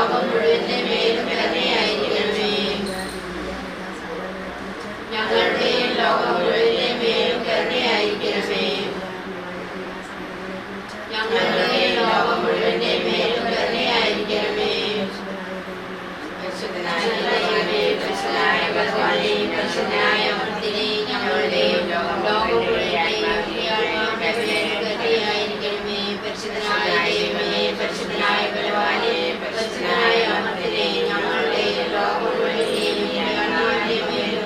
ലോകം മുഴുവന്റെ മേലും കരുണയായിരിക്കണമേ. ഞങ്ങളുടെയും ലോകം മുഴുവന്റെ മേലും കരുണയായിരിക്കണമേ. ഞങ്ങളുടെയും ലോകം മുഴുവന്റെ മേലും കരുണയായിരിക്കണമേ. പരിശുദ്ധനായ ദൈവമേ, പരിശുദ്ധനായ ഭഗവാനേ, പരിശുദ്ധനായ അമർത്തിനെ, ഞങ്ങളുടെയും ലോകം മുഴുവന്റെയും കരുണയായിരിക്കണമേ. പരിശുദ്ധനായ ദൈവമേ, പരിശുദ്ധനായ ഭഗവാനേ, പരിശുദ്ധനായ അമർത്തിനെ, ഞങ്ങളുടെയും ലോകം മുഴുവന്റെയും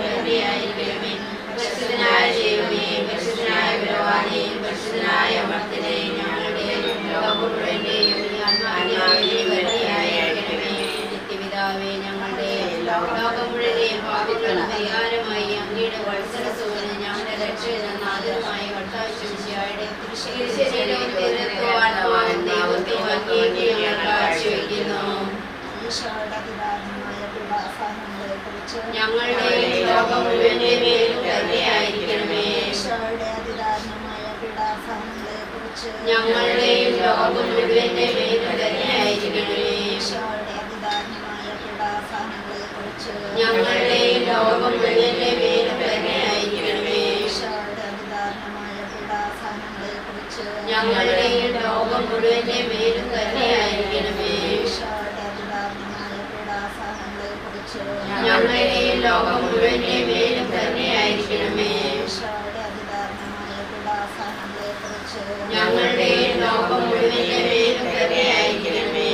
കരുണയായിരിക്കണമേ. പരിശുദ്ധനായ ദൈവമേ, പരിശുദ്ധനായ ഭഗവാനേ, പരിശുദ്ധനായ അമർത്തിനെ, ഞങ്ങളുടെയും ലോകം മുഴുവന്റെയും കരുണയായിരിക്കണമേ. നിത്യപിതാവേ, ഞങ്ങളുടെ ലോകം മുഴുവനെയും പാപികളുടെ പരിഹാരമായി അങ്ങയുടെ വത്സരസൂര്യന് ഞങ്ങളുടെ രക്ഷകനും നാഥനുമായ കർത്താവിശുമിശിഹായുടെ തിരുശരീരവും തിരുരക്തവുമാണ് ദൈവത്വം അങ്ങേക്ക് ഞങ്ങൾ കാഴ്ചവെക്കുന്നു. ഞങ്ങളുടെയും ലോകം മുഴുവന്റെ മേലും കരുണയായിരിക്കണമേ. ഞങ്ങളുടെയും ലോകം മുഴുവന്റെ മേലും കരുണയായിരിക്കണമേ. ഞങ്ങളുടെയും ലോകം മുഴുവന്റെ മേലും കരുണയായിരിക്കണമേ. ഞങ്ങളുടെയും ലോകം മുഴുവന്റെ മേലും കരുണയായിരിക്കണമേ. ഞങ്ങളുടെയും ലോകം മുഴുവന്റെ മേലും കരുണയായിരിക്കണമേ. ഞങ്ങളുടെയും ലോകം മുഴുവന്റെ മേലും കരുണയായിരിക്കണമേ.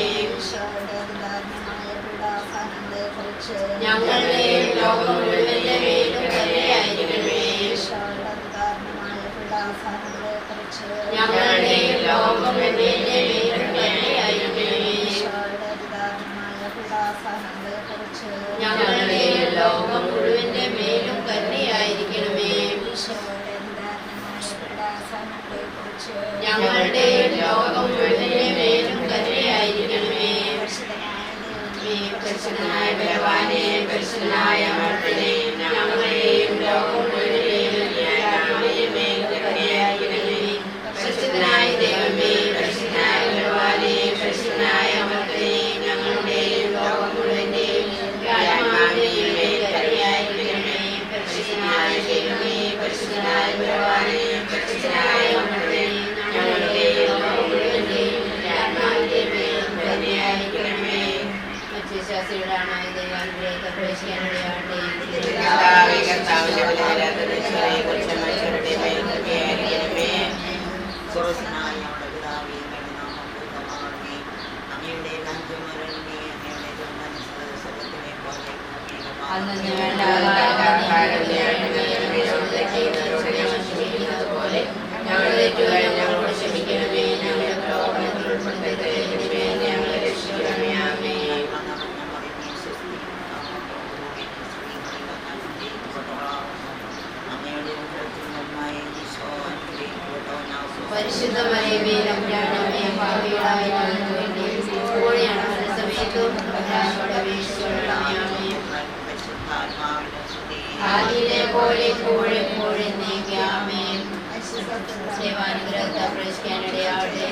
ഞങ്ങളുടെയും ലോകം മുഴുവന്റെ മേലും കരുണയായിരിക്കണമേ. ഞങ്ങളുടെയും ലോകം മുഴുവന്റെ മേലും കരുണയായിരിക്കണമേ. ഞങ്ങളുടെയും ലോകം മുഴുവന്റെ മേലും കരുണയായിരിക്കണമേ. ഞങ്ങളുടെയും ലോകം മുഴുവന്റെ മേലും കരുണയായിരിക്കണമേ. പരിശുദ്ധനായ ഭഗവാനേ, പരിശുദ്ധനായ അമർത്തിനെ, ഞങ്ങളുടെയും ലോകം മുഴുവന്റെയും മേലും കരുണയായിരിക്കണമേ. പരിശുദ്ധനായ ദൈവമേ, പരിശുദ്ധനായ ഭഗവാനേ, പരിശുദ്ധനായ അമർത്തിനെ, ഞങ്ങളുടെയും ലോകം മുഴുവന്റെയും മേൽ കരുണയായിരിക്കണമേ. പരിശുദ്ധനായ ദൈവമേ, പരിശുദ്ധനായ ഭഗവാനേ, പരിശുദ്ധനായ അമർത്തിനെ, ഞങ്ങളുടെയും ലോകം മുഴുവന്റെയും മേൽ കരുണയായിരിക്കണമേ. വിശ്വാസികളാണ് ദൈവാനുഗ്രഹത്തെ പ്രവേശിക്കാനിടയാകട്ടെ. അന്നു വേണ്ട പോലെ ഞങ്ങളെ ഞങ്ങളോട് ക്ഷമിക്കണമേ. ഞങ്ങളുടെ പ്രലോഭനത്തിൽ ഉൾപ്പെടുത്തരുതേ, ഞങ്ങളെ രക്ഷിക്കണമേ. ആമേൻ. പരിശുദ്ധ മറിയമേ, തമ്പുരാനമ്മേ, പാപികളായ ഞങ്ങൾക്ക് വേണ്ടി ഇപ്പോഴും സമയത്തും ആദിയിലെ പോലെ ഇപ്പോഴും എന്നേക്കുമാമേൻ. ദൈവാനുഗ്രഹത്തെ പ്രവേശിക്കാനിടയാകട്ടെ.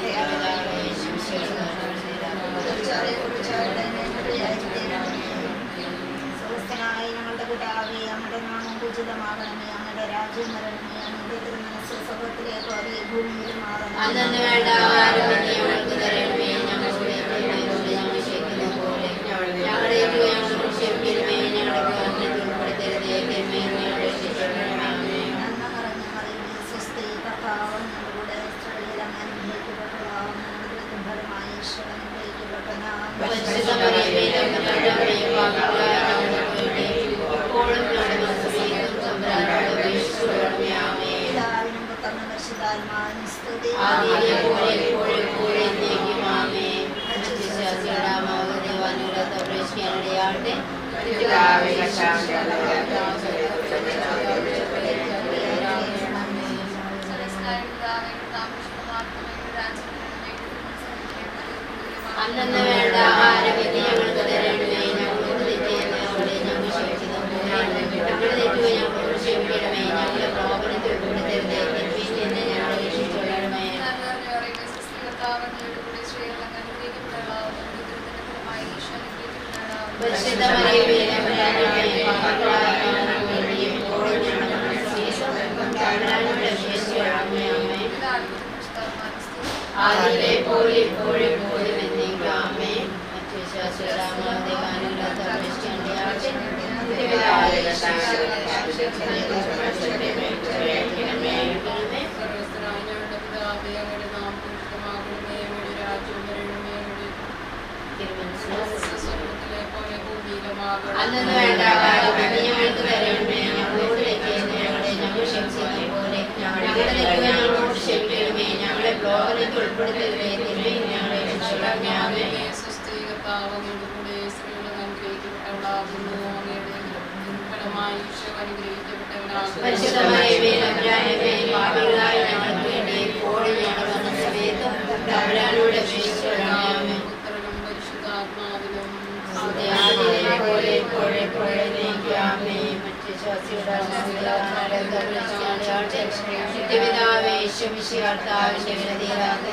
ഞങ്ങളുടെ പിതാവേ, നമ്മുടെ നാമം പൂജിതമാകണമേ. നമ്മുടെ രാജ്യം വരണമേ. നമ്മുടെ തിരുമനസ്സ് സ്വർഗ്ഗത്തിലെ പോലെ ഭൂമിയിലും ആകണമേ. അന്നു വേണ്ട ആഹാരം ഞങ്ങൾക്ക് തരണമേ. ഞങ്ങളുടെ ഞങ്ങൾ ക്ഷമിക്കുന്ന പോലെ ഞങ്ങളുടെ ഞങ്ങളോട് ക്ഷമിക്കണമേ. ഞങ്ങളുടെ ഉൾപ്പെടുത്തരുതേ, ഞങ്ങളെ രക്ഷിക്കണമേ. നന്മ നിറഞ്ഞ മറിയമേ, സ്വസ്തി, കർത്താവ് ഞങ്ങളുടെ സ്ത്രീയിൽ അങ്ങ് അനുഗ്രഹിക്കപ്പെട്ടവളാകുന്നു. ഞങ്ങളുടെ ഫലമായി ഈശോ അനുഗ്രഹിക്കപ്പെട്ടവനാകുന്നു. പരിശുദ്ധ മറിയമേ, തമ്പുരാനമ്മേ, പാപികളായ ഞങ്ങൾക്ക് വേണ്ടി ഇപ്പോഴും ഞങ്ങളുടെ സമയത്തും തമ്പുരാനോട് അപേക്ഷിച്ചുകൊള്ളണമേ. ആമേൻ. പിതാവിനും പുത്രനും പരിശുദ്ധാത്മാവിനും സ്തുതി. ആദിയിലെ പോലെ ഇപ്പോഴും എന്നേക്കും. ആമേൻ. വിശ്വാസികളാമാവ് ദൈവാനുഗ്രഹത്തെ പ്രവേശിക്കാനിടയാകട്ടെ. അന്നു വേണ്ട ആഹാരം ഞങ്ങൾക്ക് തരണമേ. ഞങ്ങളോട് തെറ്റിയവരോട് ഞങ്ങൾ ക്ഷമിക്കുന്ന പോലെ ഞങ്ങളുടെ തെറ്റുകൾ ഞങ്ങളോട് ക്ഷമിക്കണമേ. ഞങ്ങളെ പ്രലോഭനത്തിൽ ഉൾപ്പെടുത്തരുതേ, തിന്മയിൽ നിന്ന് ഞങ്ങളെ രക്ഷിച്ചുകൊള്ളണമേ. പരിശുദ്ധ പരിശുദ്ധ മറിയമേ തമ്പുരാന്റെ പാപികളായ ഞങ്ങൾക്ക് വേണ്ടി എപ്പോഴും ഞങ്ങളുടെ തമ്പുരാനോട് അപേക്ഷിക്കണമേ. ആമേൻ. ആദിയിലെ പോലെ ഇപ്പോഴും എപ്പോഴും എന്നേക്കും. ആമേൻ. മറ്റു വിശ്വാസികളുടെ ആത്മാവില്ലാത്ത അപേക്ഷിക്കേണ്ടയാകട്ടെ. അന്നു വേണ്ട ആഹാരം ഞങ്ങൾക്ക് തരണമേ. ഞങ്ങളോട് തെറ്റിയതിന് ഞങ്ങളെ ഞങ്ങൾ ക്ഷമിച്ചത് പോലെ ഞങ്ങളുടെ തെറ്റുകൾ ഞങ്ങളോട് ക്ഷമിക്കണമേ. ഞങ്ങളെ പ്രലോഭനത്തിൽ ഉൾപ്പെടുത്തരുതേ. തിന്മയിൽ ഞങ്ങളെ രക്ഷിക്കണമേ. ആമേൻ. പരിശുദ്ധ മറിയമേ തമ്പുരാന്റെ പാപികളായ ഞങ്ങൾക്ക് വേണ്ടി എപ്പോഴും ഞങ്ങളുടെ മരണസമയത്തും തമ്പുരാനോട് അപേക്ഷിക്കണമേ. ആമേൻ. ആദിയിലെ പോലെ ഇപ്പോഴും എപ്പോഴും എന്നേക്കും. ആമേൻ. മറ്റു വിശ്വാസികളുടെ നിത്യപിതാവേ ഈശോമിശിഹാ കർത്താവിന്റെ വിലതീരാത്ത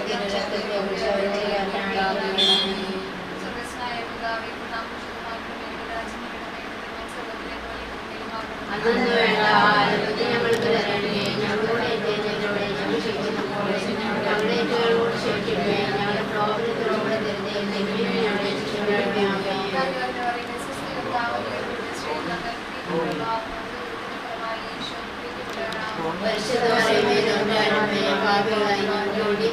അന്നു വേണ്ട ആഹാരം ഞങ്ങൾക്ക് തരണമേ. ഞങ്ങളോട് ഞങ്ങളോട് ഞങ്ങൾ ക്ഷമിക്കുന്ന പോലെ ഞങ്ങളുടെ തെറ്റുകളോട് ക്ഷമിക്കണമേ. ഞങ്ങളുടെ പ്രലോഭനത്തിലൂടെ തരുതേ. തിന്മയിൽ ഞങ്ങളെ രക്ഷിക്കണമേ. ആമേൻ. പരിശുദ്ധ മറിയമേ തമ്പുരാന്റെ പാപികളായ ഞങ്ങൾക്ക് വേണ്ടി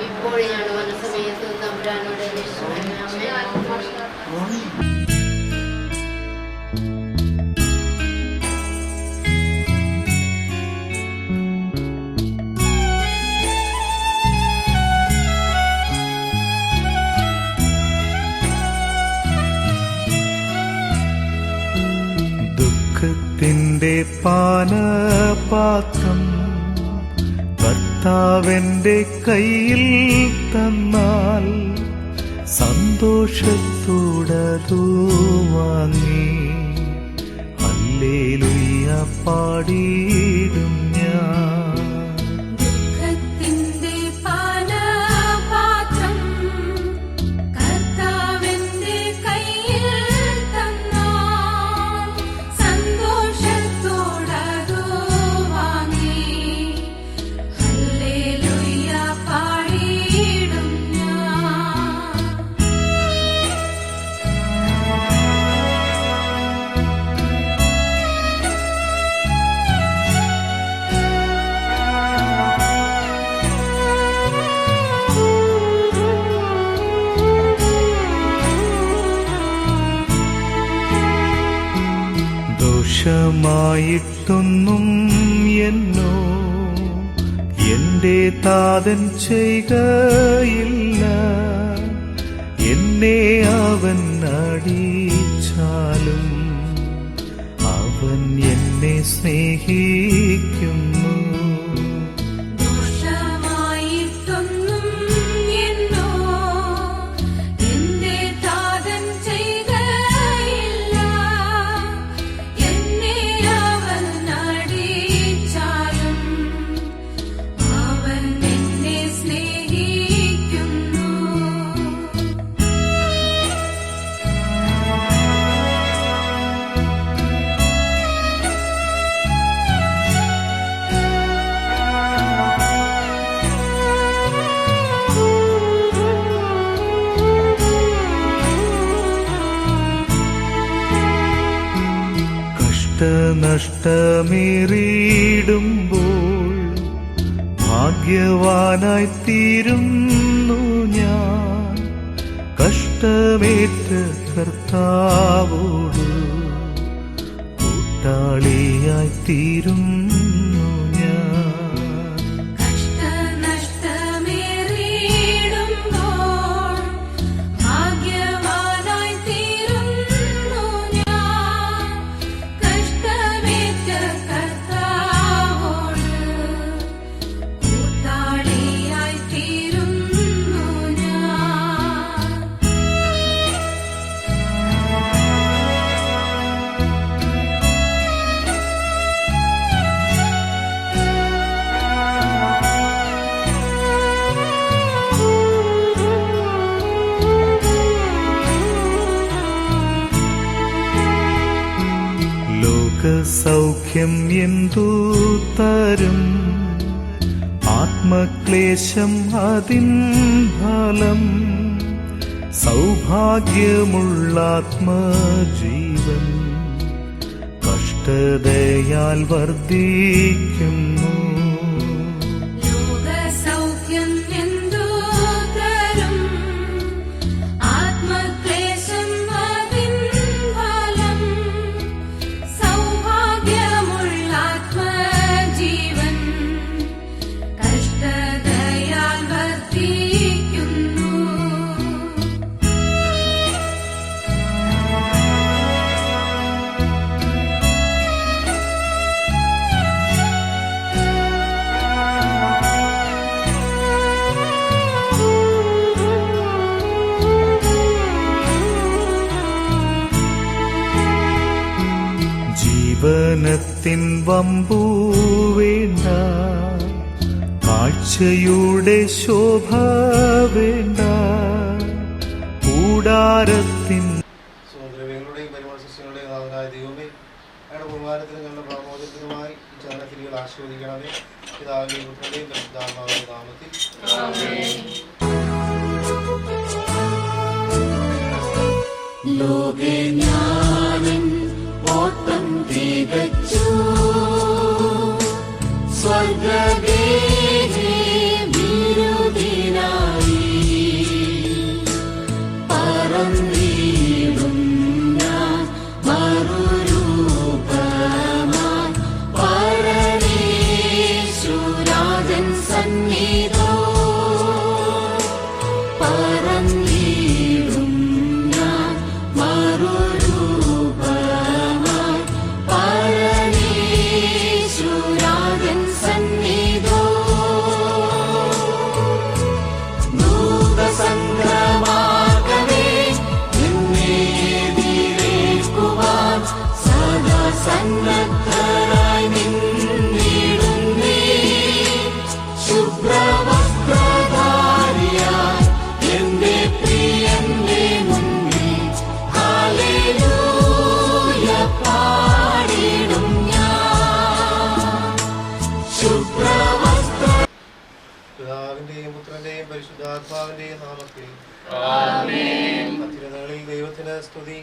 ഇപ്പോഴും ഞങ്ങളുടെ മരണസമയത്തും തമ്പുരാനോട് അപേക്ഷിക്കണമേ. ആമേൻ. ദുഃഖത്തിൻ്റെ പാനപാത്രം കർത്താവെൻ്റെ കയ്യിൽ തന്നാൽ സന്തോഷത്തോടതു വാങ്ങി ഹല്ലേലൂയ പാടിയിടും ഞാൻ. ദോഷമായിട്ടൊന്നും എന്നോ എൻ്റെ താതൻ ചെയ്യുകയില്ല. എന്നെ അവൻ അടിച്ചാലും അവൻ എന്നെ സ്നേഹിക്കുന്നു. നഷ്ടമേറിയിടുമ്പോൾ ഭാഗ്യവാനായി തീരുന്നു ഞാൻ. കഷ്ടമേറ്റ കർത്താവോട് കൂട്ടാളിയായി തീരുന്നു ഞാൻ. സൗഖ്യം എന്തു തരും? ആത്മക്ലേശം അതിൻ ഫലം. സൗഭാഗ്യമുള്ള ആത്മജീവൻ കഷ്ടതയാൽ വർദ്ധിക്കുന്നു. ലോകസൗഖ്യം എന്തു തരും? ആത്മക്ലേശം അതിൻ ഫലം. സൗഭാഗ്യമുള്ള ആത്മജീവൻ കഷ്ടതയാൽ വർദ്ധിക്കുന്നു. ജീവനത്തിൻ വമ്പു വേണ്ട, കാഴ്ചയുടെ ശോഭ വേണ്ട, കൂടാരത്തിൻ സ്വദ്രവ്യങ്ങളുടെയും പരിമളസസ്യങ്ങളുടെയും നാഥനായ ദൈവമേ, ഞങ്ങളുടെ ബഹുമാനത്തിനും ഞങ്ങളുടെ പ്രമോദത്തിനുമായി ഈ ചാനത്തിരികൾ ആശീർവദിക്കണമേ. പിതാവിന്റെയും പുത്രന്റെയും പരിശുദ്ധാത്മാവിന്റെ നാമത്തിൽ. ലോകജ്ഞാനൻ ഓട്ടം തികച്ചു, സ്വർഗ്ഗദേഹേ വിരുദിനായി പറന്നിടും ഞാൻ മറുരൂപമായി പരമേശ്വരാജൻ സന്നിധോ. പറന്നിടും ഞാൻ മറുരൂപമായി പരമേശ്വരാജൻ സന്നിധോ. ദൂതസംഘമാർഗമേ നിന്നെ എതിരേൽക്കുവാൻ സദാ സന്നദ്ധരായി നിന്നിടുന്നേ. ശുഭ്രവസ്ത്രധാരിയായി എന്റെ പ്രിയന്റെ മുന്നിൽ ഹല്ലേലൂയ പാടിടും ഞാൻ. ശുഭ്രവസ്ത്ര പിതാവിന്റെയും പുത്രന്റെയും പരിശുദ്ധാത്മാവിന്റെയും നാമത്തിൽ. അത്യുന്നതങ്ങളിൽ ദൈവത്തിന് സ്തുതി.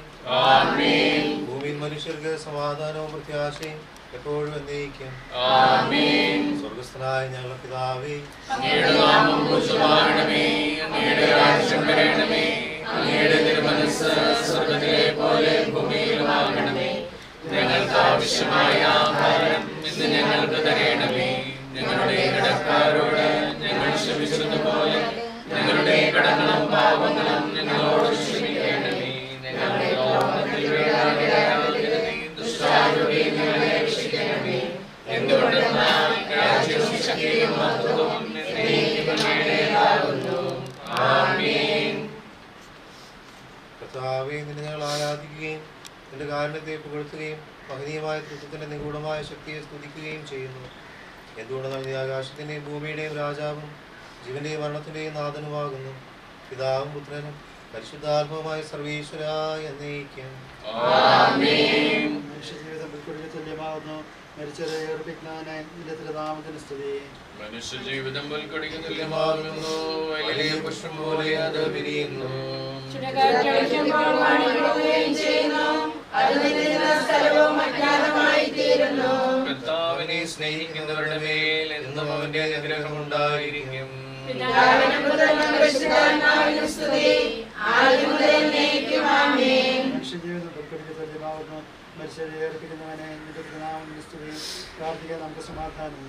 ഭൂമിയിൽ മനുഷ്യർക്ക് സമാധാനവും പ്രത്യാശയും എപ്പോഴും എന്നേക്കും. സ്വർഗസ്ഥനായ ഞങ്ങളുടെ പിതാവേ, അങ്ങയുടെ നാമം പൂജിതമാകണമേ. അങ്ങയുടെ രാജ്യം വരണമേ. അങ്ങയുടെ തിരുമനസ്സ് സ്വർഗ്ഗത്തിലെ പോലെ ഭൂമിയിലുമാകണമേ. ഞങ്ങൾക്ക് ആവശ്യമായ ആഹാരം ഇന്ന് ഞങ്ങൾക്ക് തരണമേ. ഞങ്ങളുടെ കടക്കാരോട് ഞങ്ങൾ ക്ഷമിച്ചതുപോലെ ഞങ്ങളുടെ കടങ്ങളും പാപങ്ങളും ഞങ്ങളോട് ക്ഷമിക്കണമേ. ഞങ്ങളുടെ ലോകത്തിൽ വീഴാതിരിക്കണമേ. ദുഷ്ടാരൂപിയിൽ ഞങ്ങളെ രക്ഷിക്കണമേ. എന്തുകൊണ്ടെന്നാൽ രാജ്യവും ശക്തിയും മഹത്വവും എന്നേക്കും അങ്ങയുടേതാകുന്നു. ആമേൻ. കർത്താവേ, നിന്നെ ഞങ്ങൾ ആരാധിക്കുകയും നിന്റെ കാരുണ്യത്തെ പുകഴ്ത്തുകയും മഹനീയമായ തൃത്വത്തിന്റെ നിഗൂഢമായ ശക്തിയെ സ്തുതിക്കുകയും ചെയ്യുന്നു. എന്തുകൊണ്ടെന്നാൽ നീ ആകാശത്തിന്റെയും ഭൂമിയുടെയും രാജാവും ജീവന്റെയും മരണത്തിന്റെയും നാഥനുമാകുന്നു. പിതാവും പുത്രനും പരിശുദ്ധാത്മാവുമായ സർവീശ്വരായ എന്നേക്കും. മനുഷ്യജീവിതം പുൽക്കൊടിക്ക് തുല്യമാകുന്നു. മരിച്ചവരെ ഉയർപ്പിക്കുന്നവനെ നിന്റെ തിരുനാമത്തിന് സ്തുതി. മനുഷ്യജീവിതം പുൽക്കൊടിക്ക് തുല്യമാകുന്നു. വലിയ പുഷ്പം പോലെ അത് വിരിയുന്നു. കർത്താവിനെ സ്നേഹിക്കുന്നവരുടെ മേൽ എന്നും അവന്റെ അനുഗ്രഹം ഉണ്ടായിരിക്കും. മനുഷ്യജീവിതം പുൽക്കൊടിക്ക് തുല്യമാകുന്നു. മരിച്ചവരെ ഉയർപ്പിക്കുന്നവനെ നിന്റെ തിരുനാമത്തിന് സ്തുതി. പ്രാർത്ഥിക്കാൻ നമുക്ക് സമാധാനം.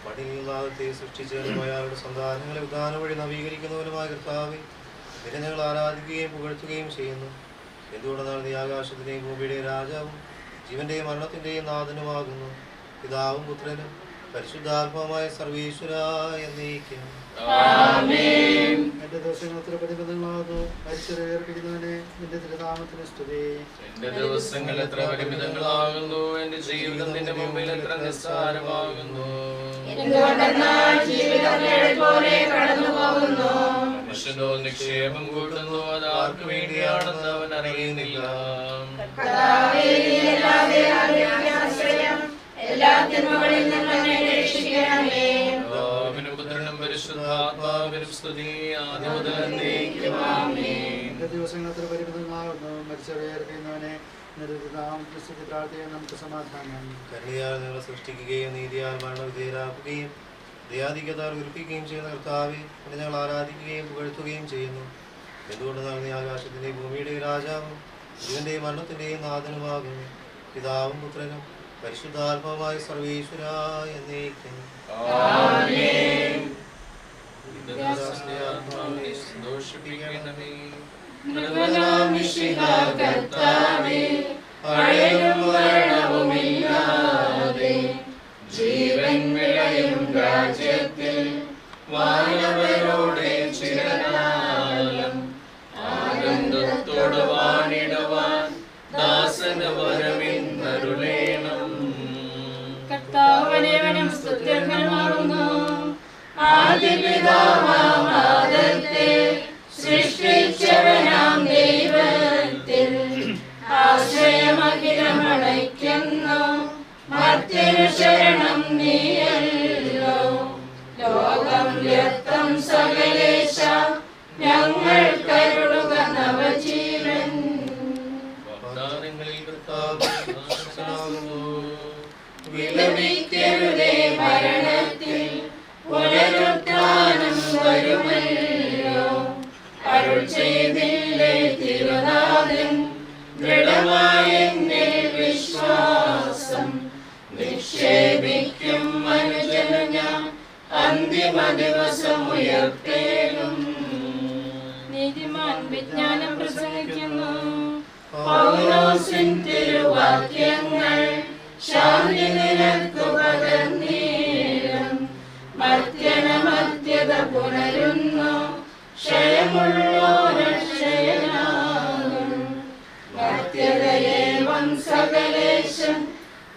മടിയില്ലാതെ സൃഷ്ടിച്ചവനും അയാളുടെ സന്താനങ്ങളെ ഉദാനം വഴി നവീകരിക്കുന്നവനുമായ കർത്താവെ, നിന്നെ ഞങ്ങൾ ആരാധിക്കുകയും പുകഴ്ത്തുകയും ചെയ്യുന്നു. എന്തുകൊണ്ടെന്നാൽ നീ ആകാശത്തിന്റെയും ഭൂമിയുടെയും രാജാവും ജീവന്റെയും മരണത്തിന്റെയും നാഥനുമാകുന്നു. പിതാവും പുത്രനും പരിശുദ്ധാത്മാവുമായ സർവീശ്വരായ എന്നേക്കും. എന്റെ ദിവസങ്ങൾ എത്ര പരിമിതങ്ങളാകുന്നു. മരിച്ചവരെ ഉയർപ്പിക്കുന്നവനെ നിന്റെ തിരുനാമത്തിന് സ്തുതി. എന്റെ ദിവസങ്ങൾ എത്ര പരിമിതങ്ങളാകുന്നു. എന്റെ ജീവിതം നിന്റെ മുമ്പിൽ എത്ര നിസ്സാരമാകുന്നു. മനുഷ്യനോ നിക്ഷേപം കൂട്ടുന്നു, അത് ആർക്കു വേണ്ടിയാണെന്ന് അവൻ അറിയുന്നില്ല. എല്ലാ തിന്മകളിൽ നിന്നും എന്നെ രക്ഷിക്കണമേ. പിതാവിനും പുത്രനും പരിശുദ്ധാത്മാവിനും സ്തുതി ആദ്യം മുതൽ എന്നേക്കും ആമേൻ. എന്റെ ദിവസങ്ങളത്ര പരിമിതമാകുന്നു. മരിച്ചവരെ ഏർക്കുന്നവനെ പ്രാർത്ഥിക്കാൻ നമുക്ക് സമാധാനം. കരുണയാൽ നിങ്ങളെ സൃഷ്ടിക്കുകയും നീതിയാൽ മരണവിധേയരാക്കുകയും ദയാധിക്യത്താൽ ഉരുപ്പിക്കുകയും ചെയ്യുന്ന കർത്താവെ, പിന്നെ ഞങ്ങൾ ആരാധിക്കുകയും പുകഴ്ത്തുകയും ചെയ്യുന്നു. എന്തുകൊണ്ട് നീ ആകാശത്തിന്റെയും ഭൂമിയുടെയും രാജാവും ജീവന്റെയും മരണത്തിന്റെയും നാഥനുമാകുന്നു. പിതാവും പുത്രനും പരിശുദ്ധാത്മാവുമായ സർവേശ്വരായ എന്നേക്കും ആമേൻ. ആത്മാവിനെ സന്തോഷിപ്പിക്കണമേ. നിർമ്മലനാം മിശിഹാ കർത്താവേ, അഴലും മരണവുമില്ലാതെ ജീവൻ വിളയും രാജ്യത്തിൽ വാനവരോടെ ചിരകാലം ആനന്ദത്തോട് വാണിടുവാൻ ദാസന് വരമിന്നരുളേണം. കർത്താവനേവനും സ്തുത്യർഹനാകുന്നു. ആദിപിതാവാം ആദത്തെ സൃഷ്ടിച്ചവനാം ദൈവത്തിൽ ആശ്രയമഖിലമണയ്ക്കുന്നു. മർത്യനു ശരണം നീയല്ലോ. ലോകം വ്യക്തം സകലേശ ഞങ്ങൾ കരുളുക നവജീവൻ. വാഗ്ദാനങ്ങളിൽ കർത്താവ് ദാസനാകുന്നു. വിലപിക്കരുതേ മരണത്തിൽ, പുനരുത്ഥാനം വരുമല്ലോ. അരുൾ ചെയ്തില്ലേ തിരുനാഥൻ, ദൃഢമായ എന്നിൽ വിശ്വാസം നിക്ഷേപിക്കും മനുജനു ഞാൻ അന്തിമ ദിവസം ഉയർത്തേലും. നീതിമാൻ വിജ്ഞാനം പ്രസംഗിക്കുന്നു. പൗലോസിൻ തിരുവാക്യങ്ങൾ ശാന്തി നിനക്കു പകർന്നീരം. മർത്യനമർത്യത പുണരുന്നു, ക്ഷയമുള്ളോരക്ഷയനാകും. മർത്യതയേവം സകലേശം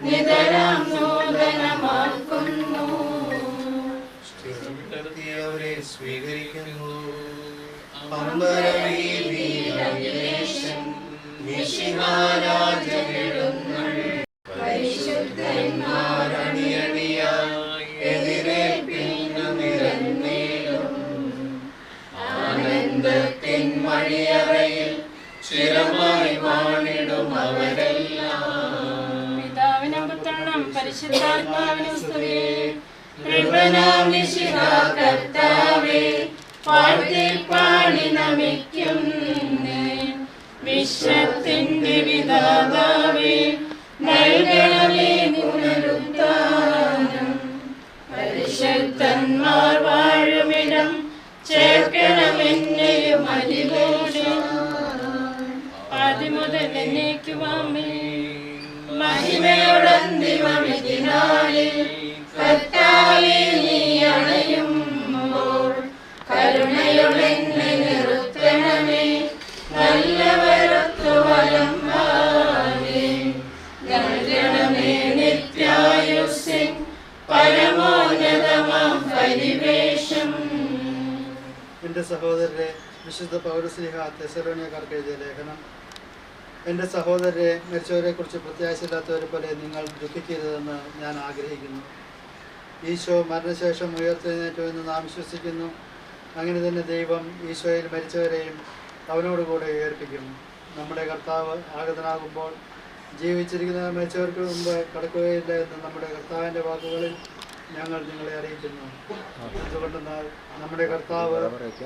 നിതരാം നൂതനമാക്കുന്നു. അവരെ സ്വീകരിക്കുന്നു. അമ്പരവീതിയിലഖിലേശൻ മിശിഹാരാജനെഴുന്നള്ളി പരിശുദ്ധന്മാരണിയണിയായി എതിരേൽപ്പിന്നു നിരന്നേലും. ആനന്ദത്തിൻ മണിയറയിൽ ചിരമായി വാണിടും അവരെല്ലാം. പിതാവിനും പുത്രനും പരിശുദ്ധാത്മാവിനും സ്തുതി. കൃപനാം മിശിഹാ കർത്താവേ, വാഴ്ത്തിപ്പാടി നമിക്കുന്നേ. വിശ്വത്തിന്റെ വിധാതാവേ, നൽകണമേ പുനരുത്ഥാനം. പരിശുദ്ധന്മാർ വാഴുമിടം ചേർക്കണമെന്നെയും അരികോടെ. ആദ്യമുതൽ എന്നേക്കുമാമേ. മഹിമയോടന്തിമവിധിനാളിൽ കർത്താവേ നീ അണയുമ്പോൾ കരുണയോടെന്നെ നിർത്തണമേ. നല്ലവരൊത്തു വലം വാങ്ങി നൽകണമേ നിത്യായുസ്സിൻ പരമോന്നതമാം പരിവേഷം. എൻ്റെ സഹോദരരെ, വിശുദ്ധ പൗലോസ്ലീഹ തെസ്സലോനിയക്കാർക്ക് എഴുതിയ ലേഖനം. എൻ്റെ സഹോദരരെ, മരിച്ചവരെക്കുറിച്ച് പ്രത്യാശയില്ലാത്തവരെ പോലെ നിങ്ങൾ ദുഃഖിക്കരുതെന്ന് ഞാൻ ആഗ്രഹിക്കുന്നു. ഈശോ മരണശേഷം ഉയർത്തെഴുന്നേറ്റുവെന്ന് നാം വിശ്വസിക്കുന്നു. അങ്ങനെ തന്നെ ദൈവം ഈശോയിൽ മരിച്ചവരെയും അവനോടുകൂടെ ഉയർപ്പിക്കും. നമ്മുടെ കർത്താവ് ആഗതനാകുമ്പോൾ ജീവിച്ചിരിക്കുന്ന മരിച്ചവർക്ക് മുമ്പ് കടക്കുകയില്ല എന്ന് നമ്മുടെ കർത്താവിൻ്റെ വാക്കുകളിൽ ഞങ്ങൾ നിങ്ങളെ അറിയിക്കുന്നു. എന്തുകൊണ്ടെന്നാൽ നമ്മുടെ കർത്താവ്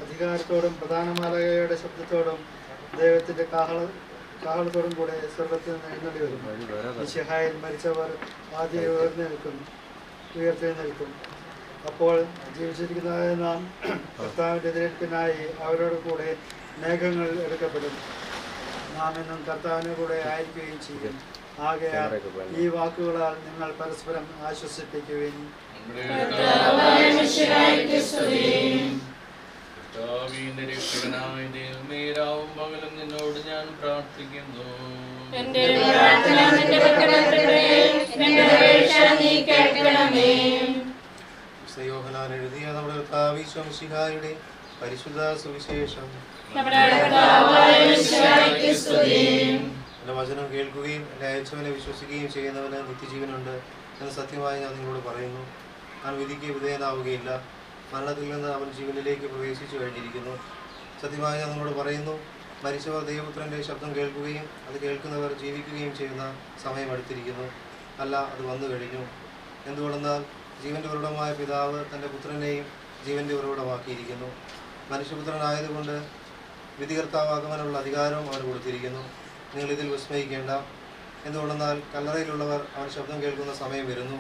അധികാരത്തോടും പ്രധാനമാലകയുടെ ശബ്ദത്തോടും ദൈവത്തിൻ്റെ കാഹളത്തോടും കൂടെ സ്വർഗത്തിൽ നിന്ന് എഴുന്നള്ളി വരും. മിശിഹായിൽ മരിച്ചവർ ആദ്യം ഉയർത്തെഴുന്നേൽക്കും. അപ്പോൾ ജീവിച്ചിരിക്കുന്നതായ നാം കർത്താവിൻ്റെ എതിരേൽപ്പിനായി അവരോട് കൂടെ മേഘങ്ങൾ എടുക്കപ്പെടും. നാം എന്നും കർത്താവിൻ്റെ കൂടെ ആയിരിക്കുകയും ചെയ്യും. ആകയാൽ ഈ വാക്കുകളാൽ നിങ്ങൾ പരസ്പരം ആശ്വസിപ്പിക്കുകയും. നിന്നോട് ഞാൻ പ്രാർത്ഥിക്കുന്നു. യോഹന്നാൻ എഴുതിയ നമ്മുടെ കർത്താവ് ഈശോ മിശിഹായുടെ പരിശുദ്ധ സുവിശേഷം. എൻ്റെ വചനം കേൾക്കുകയും എന്നെ അയച്ചവനെ വിശ്വസിക്കുകയും ചെയ്യുന്നവന് നിത്യജീവനുണ്ട്. എന്ന് സത്യമായി ഞാൻ നിങ്ങളോട് പറയുന്നു. അവൻ വിധിക്ക് വിധേയനാവുകയില്ല. മരണത്തിൽ നിന്ന് അവൻ ജീവനിലേക്ക് പ്രവേശിച്ചു കഴിഞ്ഞിരിക്കുന്നു. സത്യമായി ഞാൻ നിങ്ങളോട് പറയുന്നു, മരിച്ചവർ ദൈവപുത്രൻ്റെ ശബ്ദം കേൾക്കുകയും അത് കേൾക്കുന്നവർ ജീവിക്കുകയും ചെയ്യുന്ന സമയം അടുത്തിരിക്കുന്നു. അല്ല, അത് വന്നു കഴിഞ്ഞു. എന്തുകൊണ്ടെന്നാൽ ജീവൻ്റെ ഉറവിടമായ പിതാവ് തൻ്റെ പുത്രനെയും ജീവൻ്റെ ഉറവിടമാക്കിയിരിക്കുന്നു. മനുഷ്യപുത്രനായതുകൊണ്ട് വിധികർത്താവാകുവാനുള്ള അധികാരവും അവന് കൊടുത്തിരിക്കുന്നു. നിങ്ങളിതിൽ വിസ്മയിക്കേണ്ട. എന്തുകൊണ്ടെന്നാൽ കല്ലറയിലുള്ളവർ അവൻ ശബ്ദം കേൾക്കുന്ന സമയം വരുന്നു.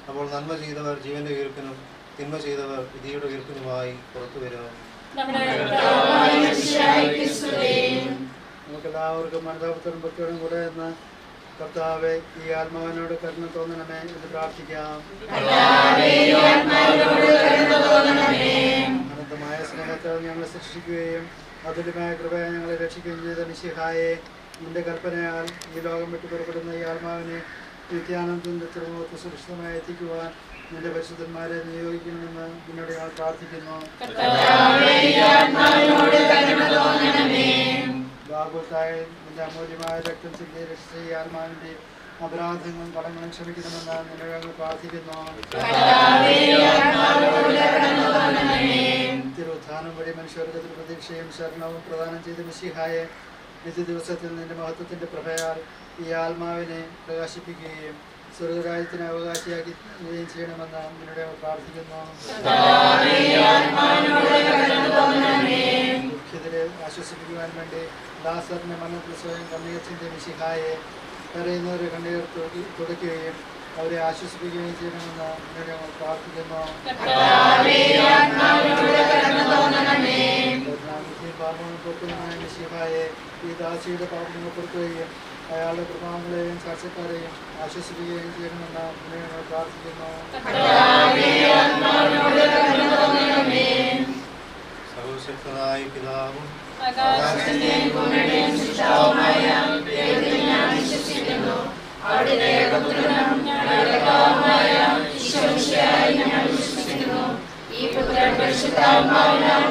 അപ്പോൾ നന്മ ചെയ്തവർ ജീവൻ്റെ ഉയർപ്പിനും തിന്മ ചെയ്തവർ വിധിയുടെ ഉയർപ്പിനുമായി പുറത്തു വരുന്നു. നമുക്കെല്ലാവർക്കും മനോപുത്രനും ഭക്തിയോടും കൂടെ എന്ന് കർത്താവെ ഈ ആത്മാവിനോട് കരുണ തോന്നണമേ എന്ന് പ്രാർത്ഥിക്കാം. അനന്തമായ സ്നേഹത്താൽ ഞങ്ങളെ സൃഷ്ടിക്കുകയും അതുല്യമായ കൃപയെ ഞങ്ങളെ രക്ഷിക്കുകയും ചെയ്ത മിശിഹായെ, നിന്റെ കൽപ്പനയാൽ ഈ ലോകം വിട്ടു പുറപ്പെടുന്ന ഈ ആത്മാവിനെ നിത്യാനന്ദത്തിന്റെ തുറമുഖത്ത് സുരക്ഷിതമായി എത്തിക്കുവാൻ നിന്റെ പരിശുദ്ധന്മാരെ നിയോഗിക്കണമെന്ന് നിന്നോട് ഞങ്ങൾ പ്രാർത്ഥിക്കുന്നു. ബാബുത്തായ നിന്റെ അമൂല്യമായ രക്തം ചിന്തി രക്ഷിച്ച ഈ ആത്മാവിന്റെ അപരാധങ്ങളും കടങ്ങളും ക്ഷമിക്കണമെന്ന് നിന്നോട് ഞങ്ങൾ പ്രാർത്ഥിക്കുന്നു. തിരുവുത്ഥാനം വഴി മനുഷ്യവർഗത്തിൽ പ്രതീക്ഷയും ശരണവും പ്രദാനം ചെയ്ത മിശിഹായെ, നിത്യ ദിവസത്തിൽ നിന്റെ മഹത്വത്തിന്റെ പ്രഭയാൽ ഈ ആത്മാവിനെ പ്രകാശിപ്പിക്കുകയും സ്വർഗരാജ്യത്തിന് അവകാശിയാക്കുകയും ചെയ്യണമെന്ന് നിന്നോട് പ്രാർത്ഥിക്കുന്നു. ദുഃഖിതരെ ആശ്വസിപ്പിക്കുവാൻ വേണ്ടി ലാസറിന്റെ മരണത്തിൽ സ്വയം കണ്ണീർ ചിന്തിയ മിശിഹായെ, കരയുന്നവരെ കണ്ണീർ തുടയ്ക്കുകയും അവരെ ആശ്വസിപ്പിക്കുകയും ചെയ്യണമെന്ന് നിന്നോട് ഞങ്ങൾ പ്രാർത്ഥിക്കുന്നു. പാപങ്ങളെ മിശിഹായെ, ഈ ദാസിയുടെ പാപങ്ങൾ പൊറുക്കുകയും അയാളുടെ പ്രഭാവങ്ങളെയും സാക്ഷ്യക്കാരെയും ആശ്വസിപ്പിക്കുകയും ചെയ്യണമെന്ന് ഞങ്ങൾ പ്രാർത്ഥിക്കുന്നു. സർവശക്തനായ പിതാവും ഈ പുത്രൻ പരിശുദ്ധാത്മാവിനാൽ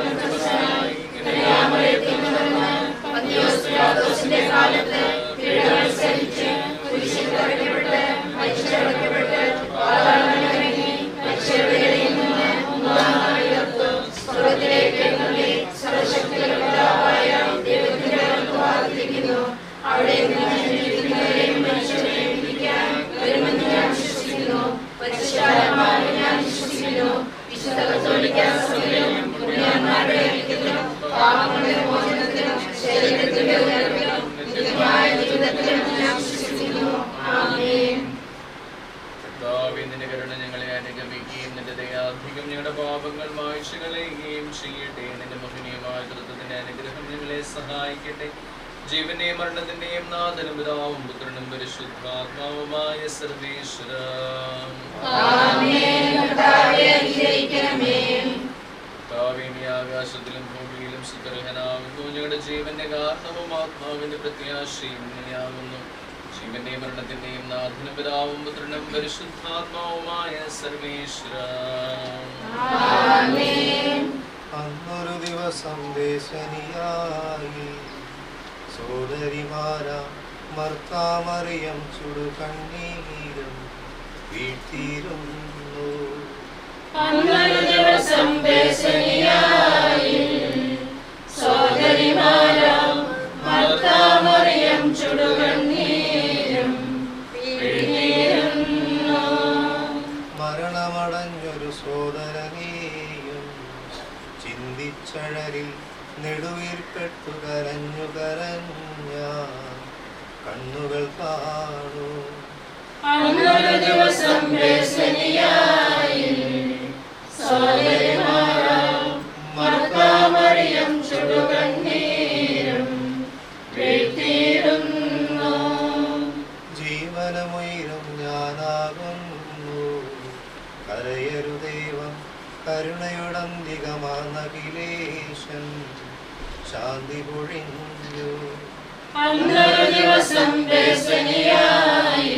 പന്തിയോസിന്റെ കാലത്ത് പീഡകൾ സഹിച്ച് കുരിശിൽ തറയ്ക്കപ്പെട്ട് മരിച്ചടക്കപ്പെട്ട് പാതാളത്തിലിറങ്ങി മരിച്ചവരുടെ ഇടയിൽ നിന്ന് മൂന്നാം നാൾ ഉയർത്തു സ്വർഗ്ഗത്തിലേക്ക് എഴുന്നള്ളി സർവ്വശക്തിയുള്ള പിതാവായ ദൈവത്തിന്റെ വലത്ത് വാഴ്ത്തിരിക്കുന്നു. അവിടെ നിന്ന് ജീവിക്കുന്നവരെയും മനുഷ്യരെയും വിധിക്കാൻ വരുമെന്ന് ഞാൻ വിശ്വസിക്കുന്നു. പരിശുദ്ധാത്മാവിൽ ഞാൻ വിശ്വസിക്കുന്നു. വിശുദ്ധ കത്തോലിക്ക സഭയിലും പുണ്യവാന്മാരുടെ ഐക്യത്തിലും പാപങ്ങളുടെ മോചനത്തിലും ശരീരത്തിന്റെ ഉയർപ്പിലും നിത്യമായ ജീവിതത്തിലും ഞാൻ വിശ്വസിക്കുന്നു. ആമേൻ. കർത്താവേ, നിന്റെ കരുണ ഞങ്ങളെ അനുഗമിക്കുകയും നിന്റെ ദയാധികം ഞങ്ങളുടെ പാപങ്ങൾ മായ്ച്ചു കളയുകയും ചെയ്യട്ടെ. നിന്റെ മഹനീയമായ കൃത്യത്തിന്റെ അനുഗ്രഹം ഞങ്ങളെ സഹായിക്കട്ടെ. ജീവന്റെയും മരണത്തിന്റെയും നാഥനും പിതാവും പുത്രനും പരിശുദ്ധാത്മാവുമായ സർവേശ്വര ആകാശത്തിലും ഭൂമിയിലും സുതർഹനാകുന്നു. ഞങ്ങളുടെ ജീവന്റെ കാരണവും ആത്മാവിന്റെ പ്രത്യാശയും നീയാകുന്നു. ജീവന്റെയും മരണത്തിന്റെയും നാഥനും പിതാവും പുത്രനും പരിശുദ്ധാത്മാവുമായ സർവേശ്വര അന്നൊരു ദിവസം ദേശനിയായി സോദരിമാരാ മർത്താമറിയം ചുടുകണ്ണീരും വീഴ്ത്തിയിരുന്നു. അന്നൊരു ദിവസം ദേശനിയായി സോദരിമാരാം മർത്താമറിയം ചുടുകണ്ണീരും വീഴ്ത്തിയിരുന്നു. മരണമടഞ്ഞൊരു സോദരനെയും ചിന്തിച്ചഴലിൽ നെടുവീർപ്പെട്ടു കരഞ്ഞു കരഞ്ഞ കണ്ണുകൾ കാണൂ. അന്നൊരു ദിവസം ദേശനിയായി സോദരിമാരാം മർത്താമറിയം ചുടുകണ്ണീരും വീഴ്ത്തിയിരുന്നു. ജീവനമുയരും ഞാനാകുന്നു, കരയരുദേവം കരുണയുടന്തികമാർന്നഖിലേശൻ ശാന്തി പൊഴിഞ്ഞു. അന്നൊരു ദിവസം ദേശനിയായി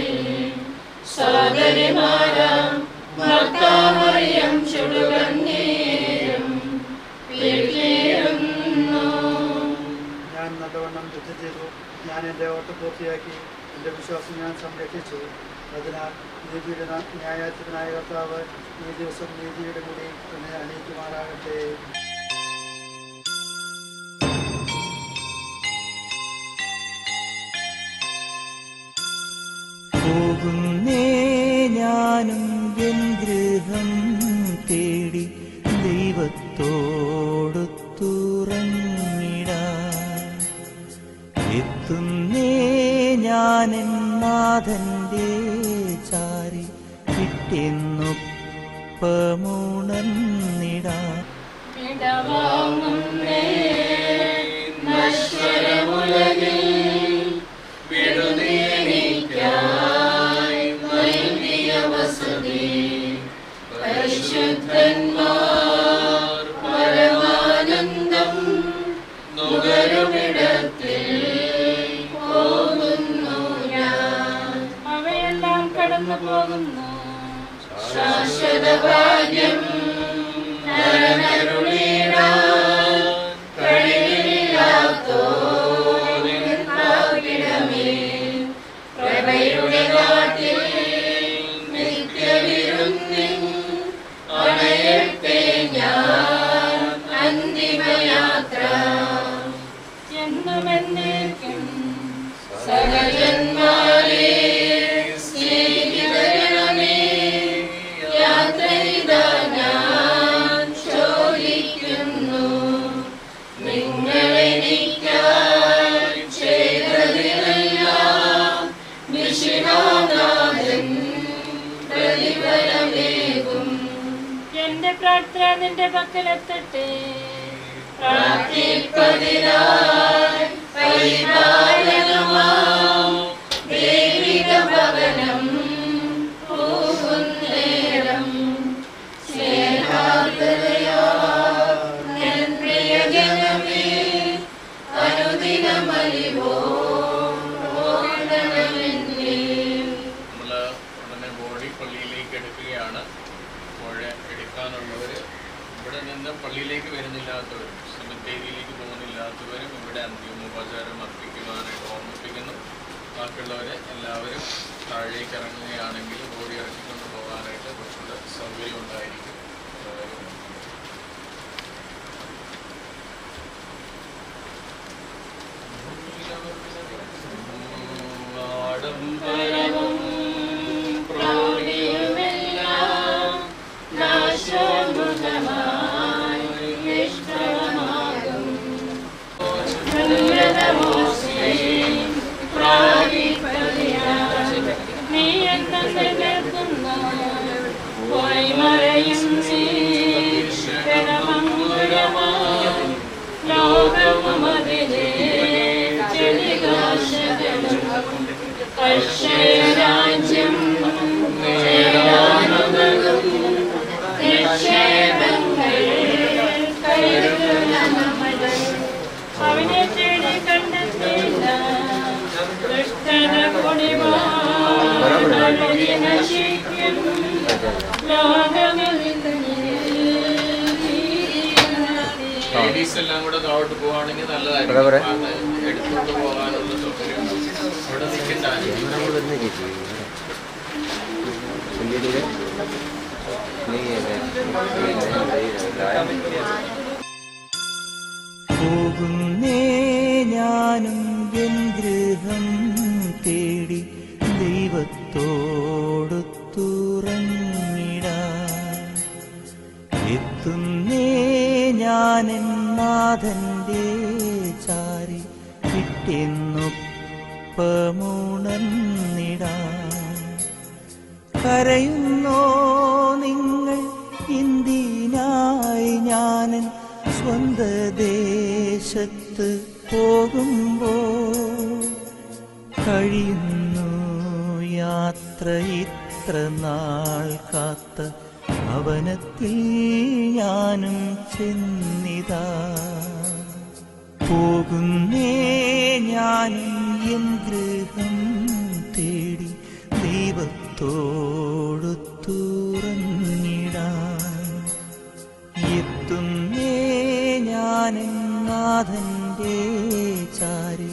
സോദരിമാരാം മർത്താമറിയം ചുടുകണ്ണീരും വീഴ്ത്തിയിരുന്നു. ഞാൻ നല്ലവണ്ണം യുദ്ധം ചെയ്തു. ഞാൻ എൻ്റെ ഓട്ടം പൂർത്തിയാക്കി. എൻ്റെ വിശ്വാസം ഞാൻ സംരക്ഷിച്ചു. അതിനാൽ നീതിയുടെ ന്യായാധിപനായ കർത്താവ് ഈ ദിവസം നീതിയുടെ മുടി എന്നെ അണിയിക്കുമാറാകട്ടെ. പോകുന്നേ ഞാനും എൻ ഗൃഹം തേടി ദൈവത്തോടൊത്തുറങ്ങിടാൻ. എത്തുന്നേ ഞാനെൻ നാഥന്റെ ചാരി കിട്ടിയെന്നൊപ്പമുണർന്നിടാൻ. വിടവാങ്ങുന്നേ നശ്വരമുലകിൽ വിടുതീനിക്കായി നൽകിയ വസതി പരിശുദ്ധന്മാർ പരമാനന്ദം നുകരുമിടത്തിൽ പോകുന്നു ഞാൻ. അവയെല്ലാം കടന്നു പോകുന്നു. ശാശ്വത ഭാഗ്യം നരനരുളിടാൻ കഴിവില്ലാത്തോരിൻ പാർപ്പിടമേൽ പ്രഭയുടെ നാട്ടിൽ നിത്യവിരുന്നിൽ അണയട്ടെ ഞാൻ അന്തിമയാത്ര. എന്നുമെന്നേക്കും സഹജന്മാരെ സ്നേഹിതരണമേ, യാത്രയിതാ ഞാൻ ചോദിക്കുന്നു. നിങ്ങളെനിക്കായി ചെയ്തതിനെല്ലാം മിശിഹാനാഥൻ പ്രതിഫലമേകും. എന്റെ പ്രാർത്ഥന നിന്റെ പക്കലെത്തട്ടെ. പ്രാർത്ഥിപ്പതിനായി പരിപാലനമാം ദൈവിക ഭവനം പോകുന്നേരം സ്നേഹാർദ്രതയാൽ പ്രിയജനമേ അനുദിനമലിവോ ഓടണമെന്നേ. നമ്മൾ ഉടനെ ബോഡി പള്ളിയിലേക്ക് എടുക്കുകയാണ്. അപ്പോൾ എടുക്കാനുള്ളവർ ഇവിടെ നിന്ന് പള്ളിയിലേക്ക് വരുന്നില്ലാത്തവരും സെമിത്തേരിയിലേക്ക് പോകുന്നില്ലാത്തവരും ഇവിടെ അന്തിമോപചാരം അർപ്പിക്കുവാനായിട്ട് ഓർമ്മിപ്പിക്കുന്നു. ബാക്കിയുള്ളവരെ എല്ലാവരും താഴേക്ക് ഇറങ്ങുകയാണെങ്കിൽ ബോഡി ഇറക്കിക്കൊണ്ട് പോകാനായിട്ട് കുറച്ചുകൂടെ സൗകര്യം ഉണ്ടായിരിക്കും. ആഡംബരവും പ്രൗഢിയുമെല്ലാം നാശോന്മുഖമായി നിഷ്ഫലമാകും. നീ എന്നെ നിലനിർത്തുന്നു. പൊയ്മറയും ലോകവും അതിലെ ചെളികാശകളും അക്ഷയരാജ്യം നേടാനുതകും നിക്ഷേപങ്ങൾ കരുതുന്ന നമ്മൾ അവനെ തേടി കണ്ടെത്തില്ല. ദുഷ്ടത കൊടിവാഴി നശിക്കും. ലോകമിൽ ലേഡീസ് എല്ലാം കൂടെ താഴോട്ട് പോവാണെങ്കിൽ നല്ലതായിരിക്കും. എടുത്തുകൊണ്ട് പോകാനുള്ള സൗകര്യം അവിടെ നിൽക്കണ്ട. പോകുന്നേ ഞാനും എൻ ഗൃഹം തേടി ദൈവത്തോടൊത്തുറങ്ങിടാൻ. എത്തുന്നേ ഞാനെൻ നാഥന്റെ ചാരി കിട്ടിയെന്നൊപ്പമുണർന്നിടാൻ. കരയുന്നോ നിങ്ങൾ ഇന്ത്യനായി ഞാനൻ സ്വന്ത ദേശത്ത് പോകുമ്പോൾ? കഴിയുന്നു യാത്ര ഇത്ര നാൾ കാത്ത ഭവനത്തിൽ ഞാനും ചെന്നിതാ. പോകുന്നേ ഞാനും എൻ ഗൃഹം തേടി ദൈവത്തോടൊത്തുറങ്ങിടാൻ. എത്തുന്നേ ഞാനെൻ നാഥന്റെ ചാരി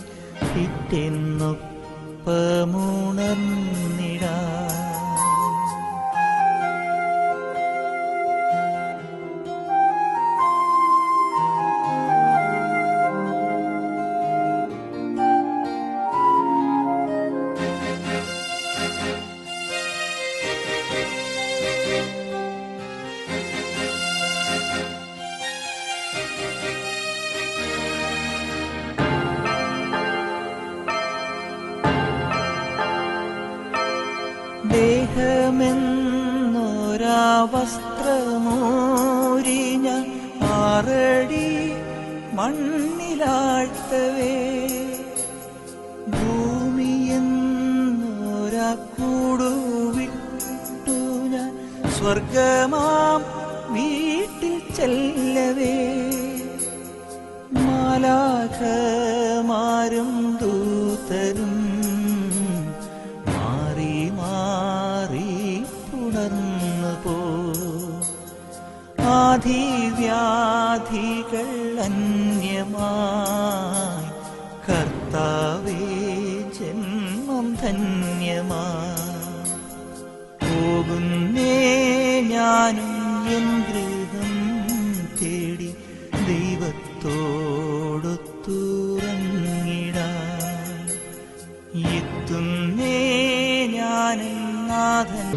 പിറ്റെന്നൊപ്പമുണർന്നിടാൻ. ദേഹമെന്നൊരാ വസ്ത്രമോരി ഞാൻ 6 അടി മണ്ണിലാഴ്ത്തവേ, ഭൂമിയെന്നൊരാ കൂടുവിട്ടു ഞാൻ സ്വർഗമാം വീട്ടിൽ ചെല്ലവേ, മാലാഖമാരും ദൂതരും മാറി മാറി പുണർന്നു പോ, ആധിവ്യാധികൾ അന്യമായി കർത്താവേ ജന്മം ധന്യമായി. പോകുന്നേ ഞാനും എൻ ഗൃഹം തേടി ദൈവത്തോടൊത്തുറങ്ങിടാൻ, എത്തുന്നേ ഞാനും നാഥൻ.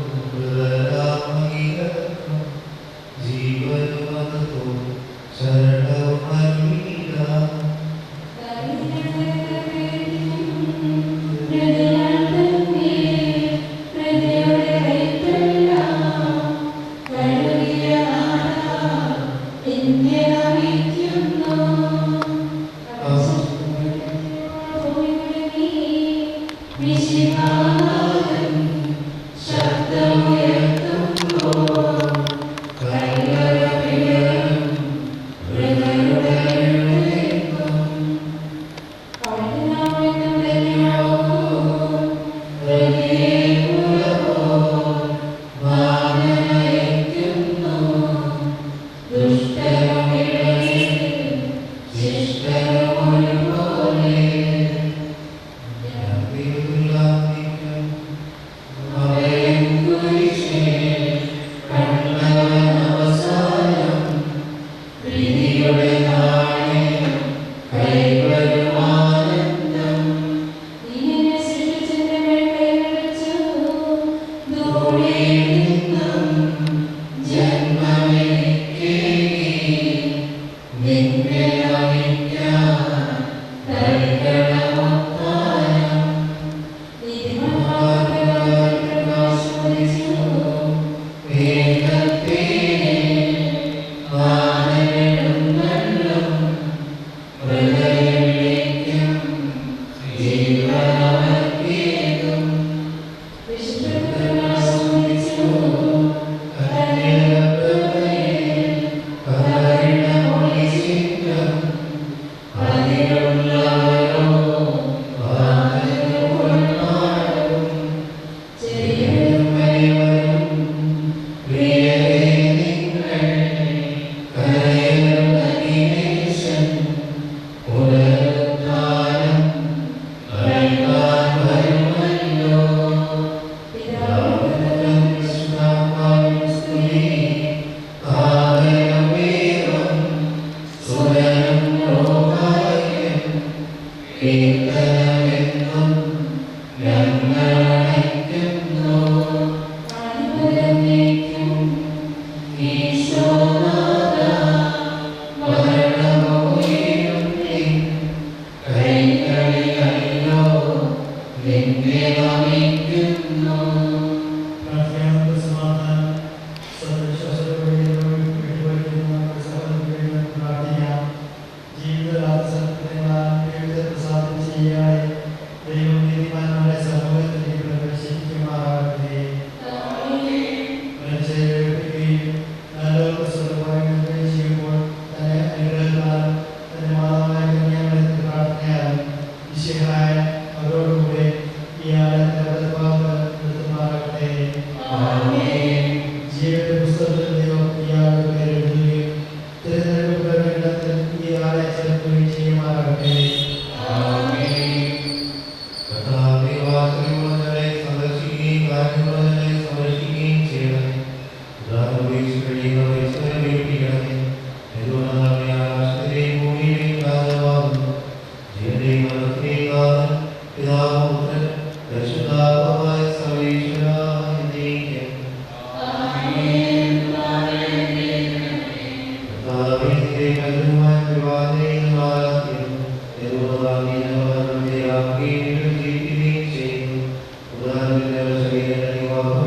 ശരീരം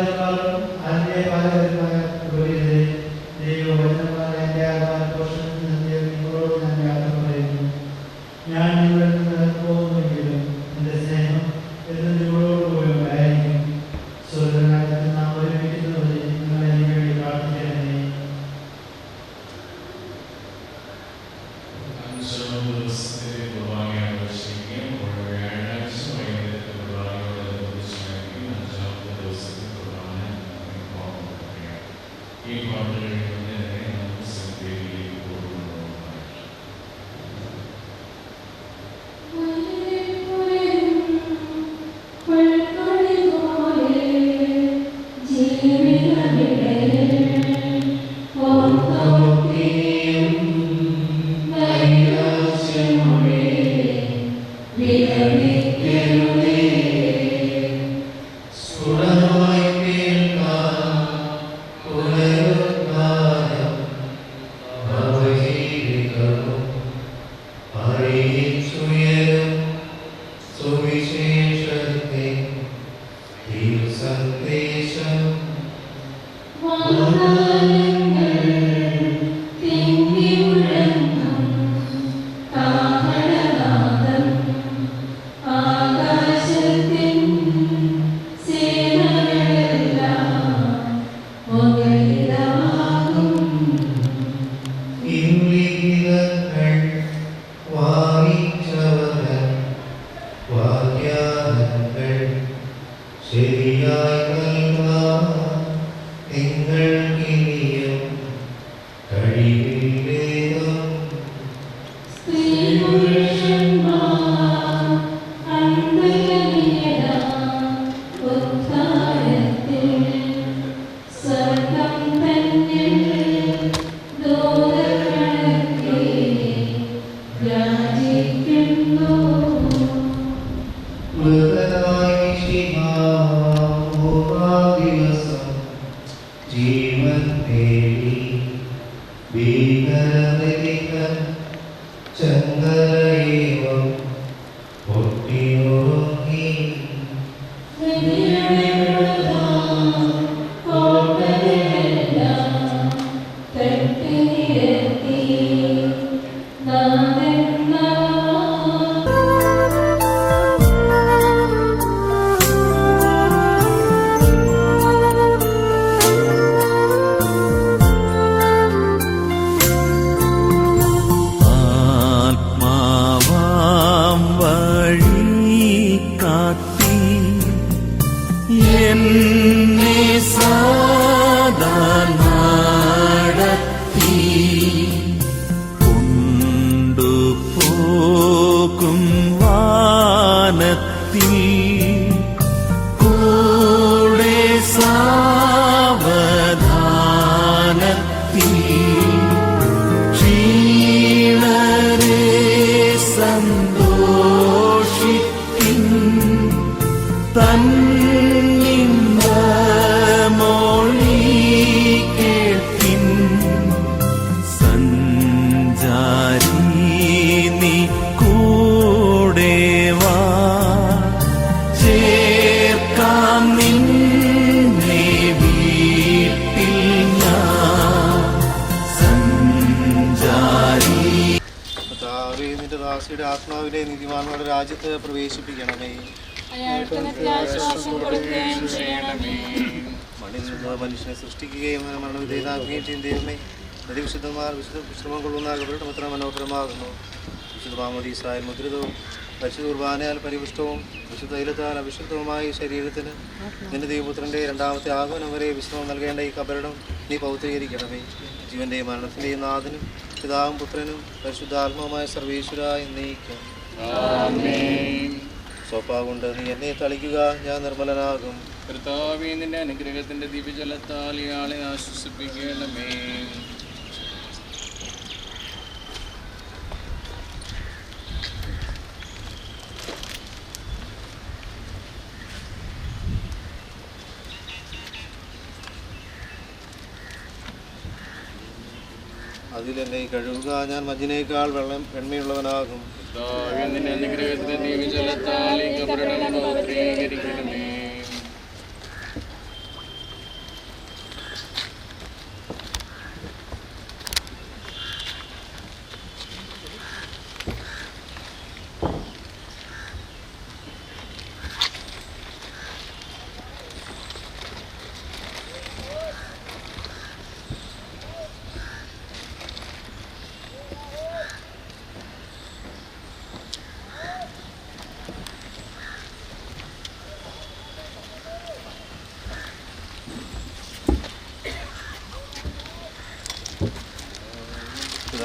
എല്ലാവരെക്കാളും ആത്മീയമായ പുരോഹിതരെ, ദൈവവചനമായ എൻ്റെ ആത്മാപോഷണത്തിന് നിങ്ങളോട് ഞാൻ യാത്ര പറയുന്നു. ഞാൻ നിങ്ങളിൽ നിന്ന് പോകുമെങ്കിലും എൻ്റെ സ്നേഹം എന്ന് നിങ്ങളോടുകൂടി ഉണ്ടായിരിക്കും. സ്വർഗ്ഗരാജ്യത്തിൽ നാം ഒരുമിക്കുന്നവരെ നിങ്ങൾ എനിക്ക് വേണ്ടി പ്രാർത്ഥിക്കണമേ. ആത്മാവിനെ നീതിമാന്മാരുടെ രാജ്യത്ത് പ്രവേശിപ്പിക്കണമേ. മണ്ണിൽ നിന്ന് മനുഷ്യനെ സൃഷ്ടിക്കുകയും മരണവിധേയനാക്കുകയും ചെയ്യും ദൈവമേ, വിശുദ്ധന്മാർ വിശ്രമം കൊള്ളുന്ന അവരുടെ എത്ര മനോഹരമാകുന്നു. വിശുദ്ധ മാമോദീസായാൽ മുദ്രിതവും പരിശുദ്ധ കുർബാനയാൽ പരിപുഷ്ടവും വിശുദ്ധ തൈലത്താൽ അഭിഷിക്തവുമായ ഈ ശരീരത്തിന് നിന്റെ ദൈവപുത്രൻ്റെ രണ്ടാമത്തെ ആഗമനം വരെ വിശ്രമം നൽകേണ്ട ഈ കബറിടം നീ പൗത്രീകരിക്കണമേ. ജീവന്റെയും മരണത്തിൻ്റെയും നാഥനും പിതാവും പുത്രനും പരിശുദ്ധാത്മാവുമായ സർവേശ്വരായ എന്നേക്കും സ്വഭാവമുണ്ട്. നീ എന്നെ തളിക്കുക, ഞാൻ നിർമ്മലനാകും. കർത്താവേ, നിന്റെ അനുഗ്രഹത്തിന്റെ ദിവ്യജലത്താൽ ഇയാളെ ആശ്വസിപ്പിക്കണമേ. അതിലെന്നെ കഴുകുക, ഞാൻ മഞ്ഞിനേക്കാൾ വെണ്മയുള്ളവനാകും. നിന്റെ അനുഗ്രഹത്തിന്റെ ദിവ്യജലത്താൽ ഈ കബറിടം പൗത്രീകരിക്കണമേ.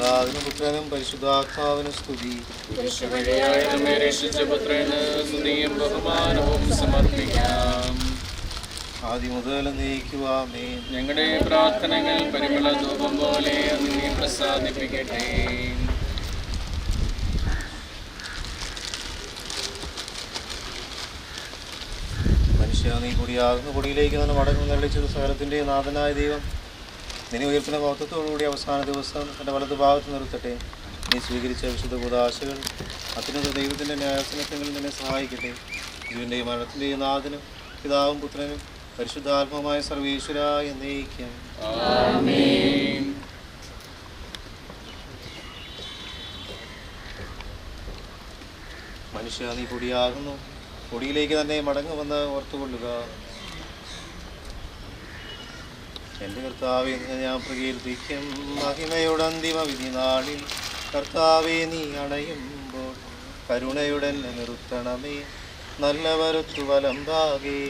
പിതാവിനും പുത്രനും പരിശുദ്ധാത്മാവിനും സ്തുതി. കുരിശുവഴിയായി നമ്മെ രക്ഷിച്ച പുത്രന് സ്തുതിയും ബഹുമാനവും സമർപ്പിക്കാം. ആദ്യം മുതൽ നീക്കുവാമേ. ഞങ്ങളുടെ പ്രാർത്ഥനകൾ പരിമള ധൂപം പോലെ അങ്ങേ പ്രസാദിപ്പിക്കട്ടെ. മനുഷ്യ നീ പൊടിയാകുന്ന പൊടിയിലേക്ക് തന്നെ മടങ്ങും നിർളിച്ചത് സകലത്തിൻ്റെ നാഥനായ ദൈവം നിന്നെ ഉയർത്തുന്ന മഹത്വത്തോടുകൂടി അവസാന ദിവസം എൻ്റെ വലതു ഭാഗത്ത് നിർത്തട്ടെ. നീ സ്വീകരിച്ച വിശുദ്ധ കൂദാശകൾ അത്യുന്നത ദൈവത്തിൻ്റെ ന്യായാസനത്തിൽ നിന്നെ സഹായിക്കട്ടെ. ജീവൻ്റെയും മരണത്തിൻ്റെയും നാഥനും പിതാവും പുത്രനും പരിശുദ്ധാത്മാവുമായ സർവേശ്വരായ എന്നേക്കും ആമേൻ. മനുഷ്യ നീ പൊടിയാകുന്നു പൊടിയിലേക്ക് തന്നെ മടങ്ങുമെന്ന് ഓർത്തുകൊള്ളുക. എൻ്റെ കർത്താവെ എന്ന് ഞാൻ പ്രകീർത്തിക്കും മഹിമയുടെ അന്തിമ വിധി നാളിൽ. കർത്താവെ നീ അണയുമ്പോൾ കരുണയുടെ നിർത്തണമേ നല്ലവരത്തു വലമ്പാകെ.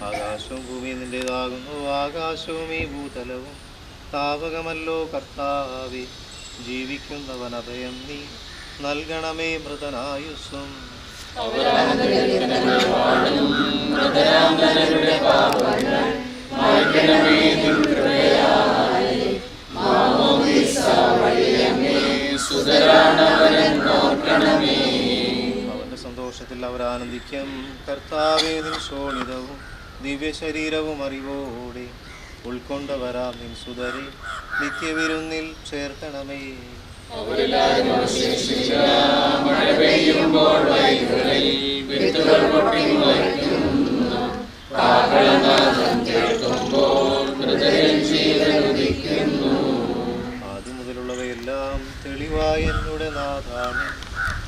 ആകാശവും ഭൂമി നിന്റേതാകുന്നു, ആകാശവും ഈ ഭൂതലവും താവകമല്ലോ കർത്താവേ. ജീവിക്കുന്നവൻ അഭയം നീ നൽകണമേ മൃതനായുസ്സും. അവന്റെ സന്തോഷത്തിൽ അവരാനന്ദിക്കും. കർത്താവേ നിൻ ശോണിതവും ദിവ്യ ശരീരവും അറിവോടെ ഉൾക്കൊണ്ടവരാം നിൻ സുതരെ നിത്യവിരുന്നിൽ ചേർക്കണമേ. ആദ്യം മുതലുള്ളവയെല്ലാം തെളിവായ എന്നുടെ നാഥാണ്.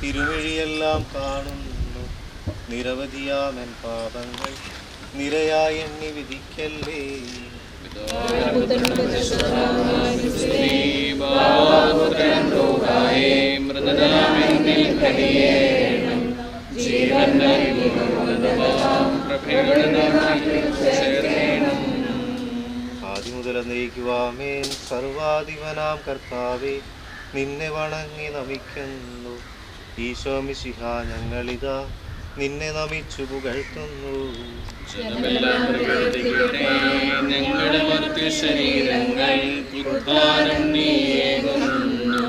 തിരുവഴിയെല്ലാം കാണുന്നു. നിരവധിയാമൻ പാപങ്ങൾ നിരയായി എണ്ണി വിധിക്കല്ലേ. ആദ്യം മുതൽ നയിക്കുവാമേൻ. സർവാധിപനാം കർത്താവേ നിന്നെ വണങ്ങി നമിക്കുന്നു. ഈശോ മിശിഹ ഞങ്ങളിതാ നിന്നെ നമിച്ചു പുകഴ്ത്തുന്നു. ഞങ്ങളുടെ മർത്യ ശരീരങ്ങൾ ഉദ്ധാനം നീയേകുന്നു.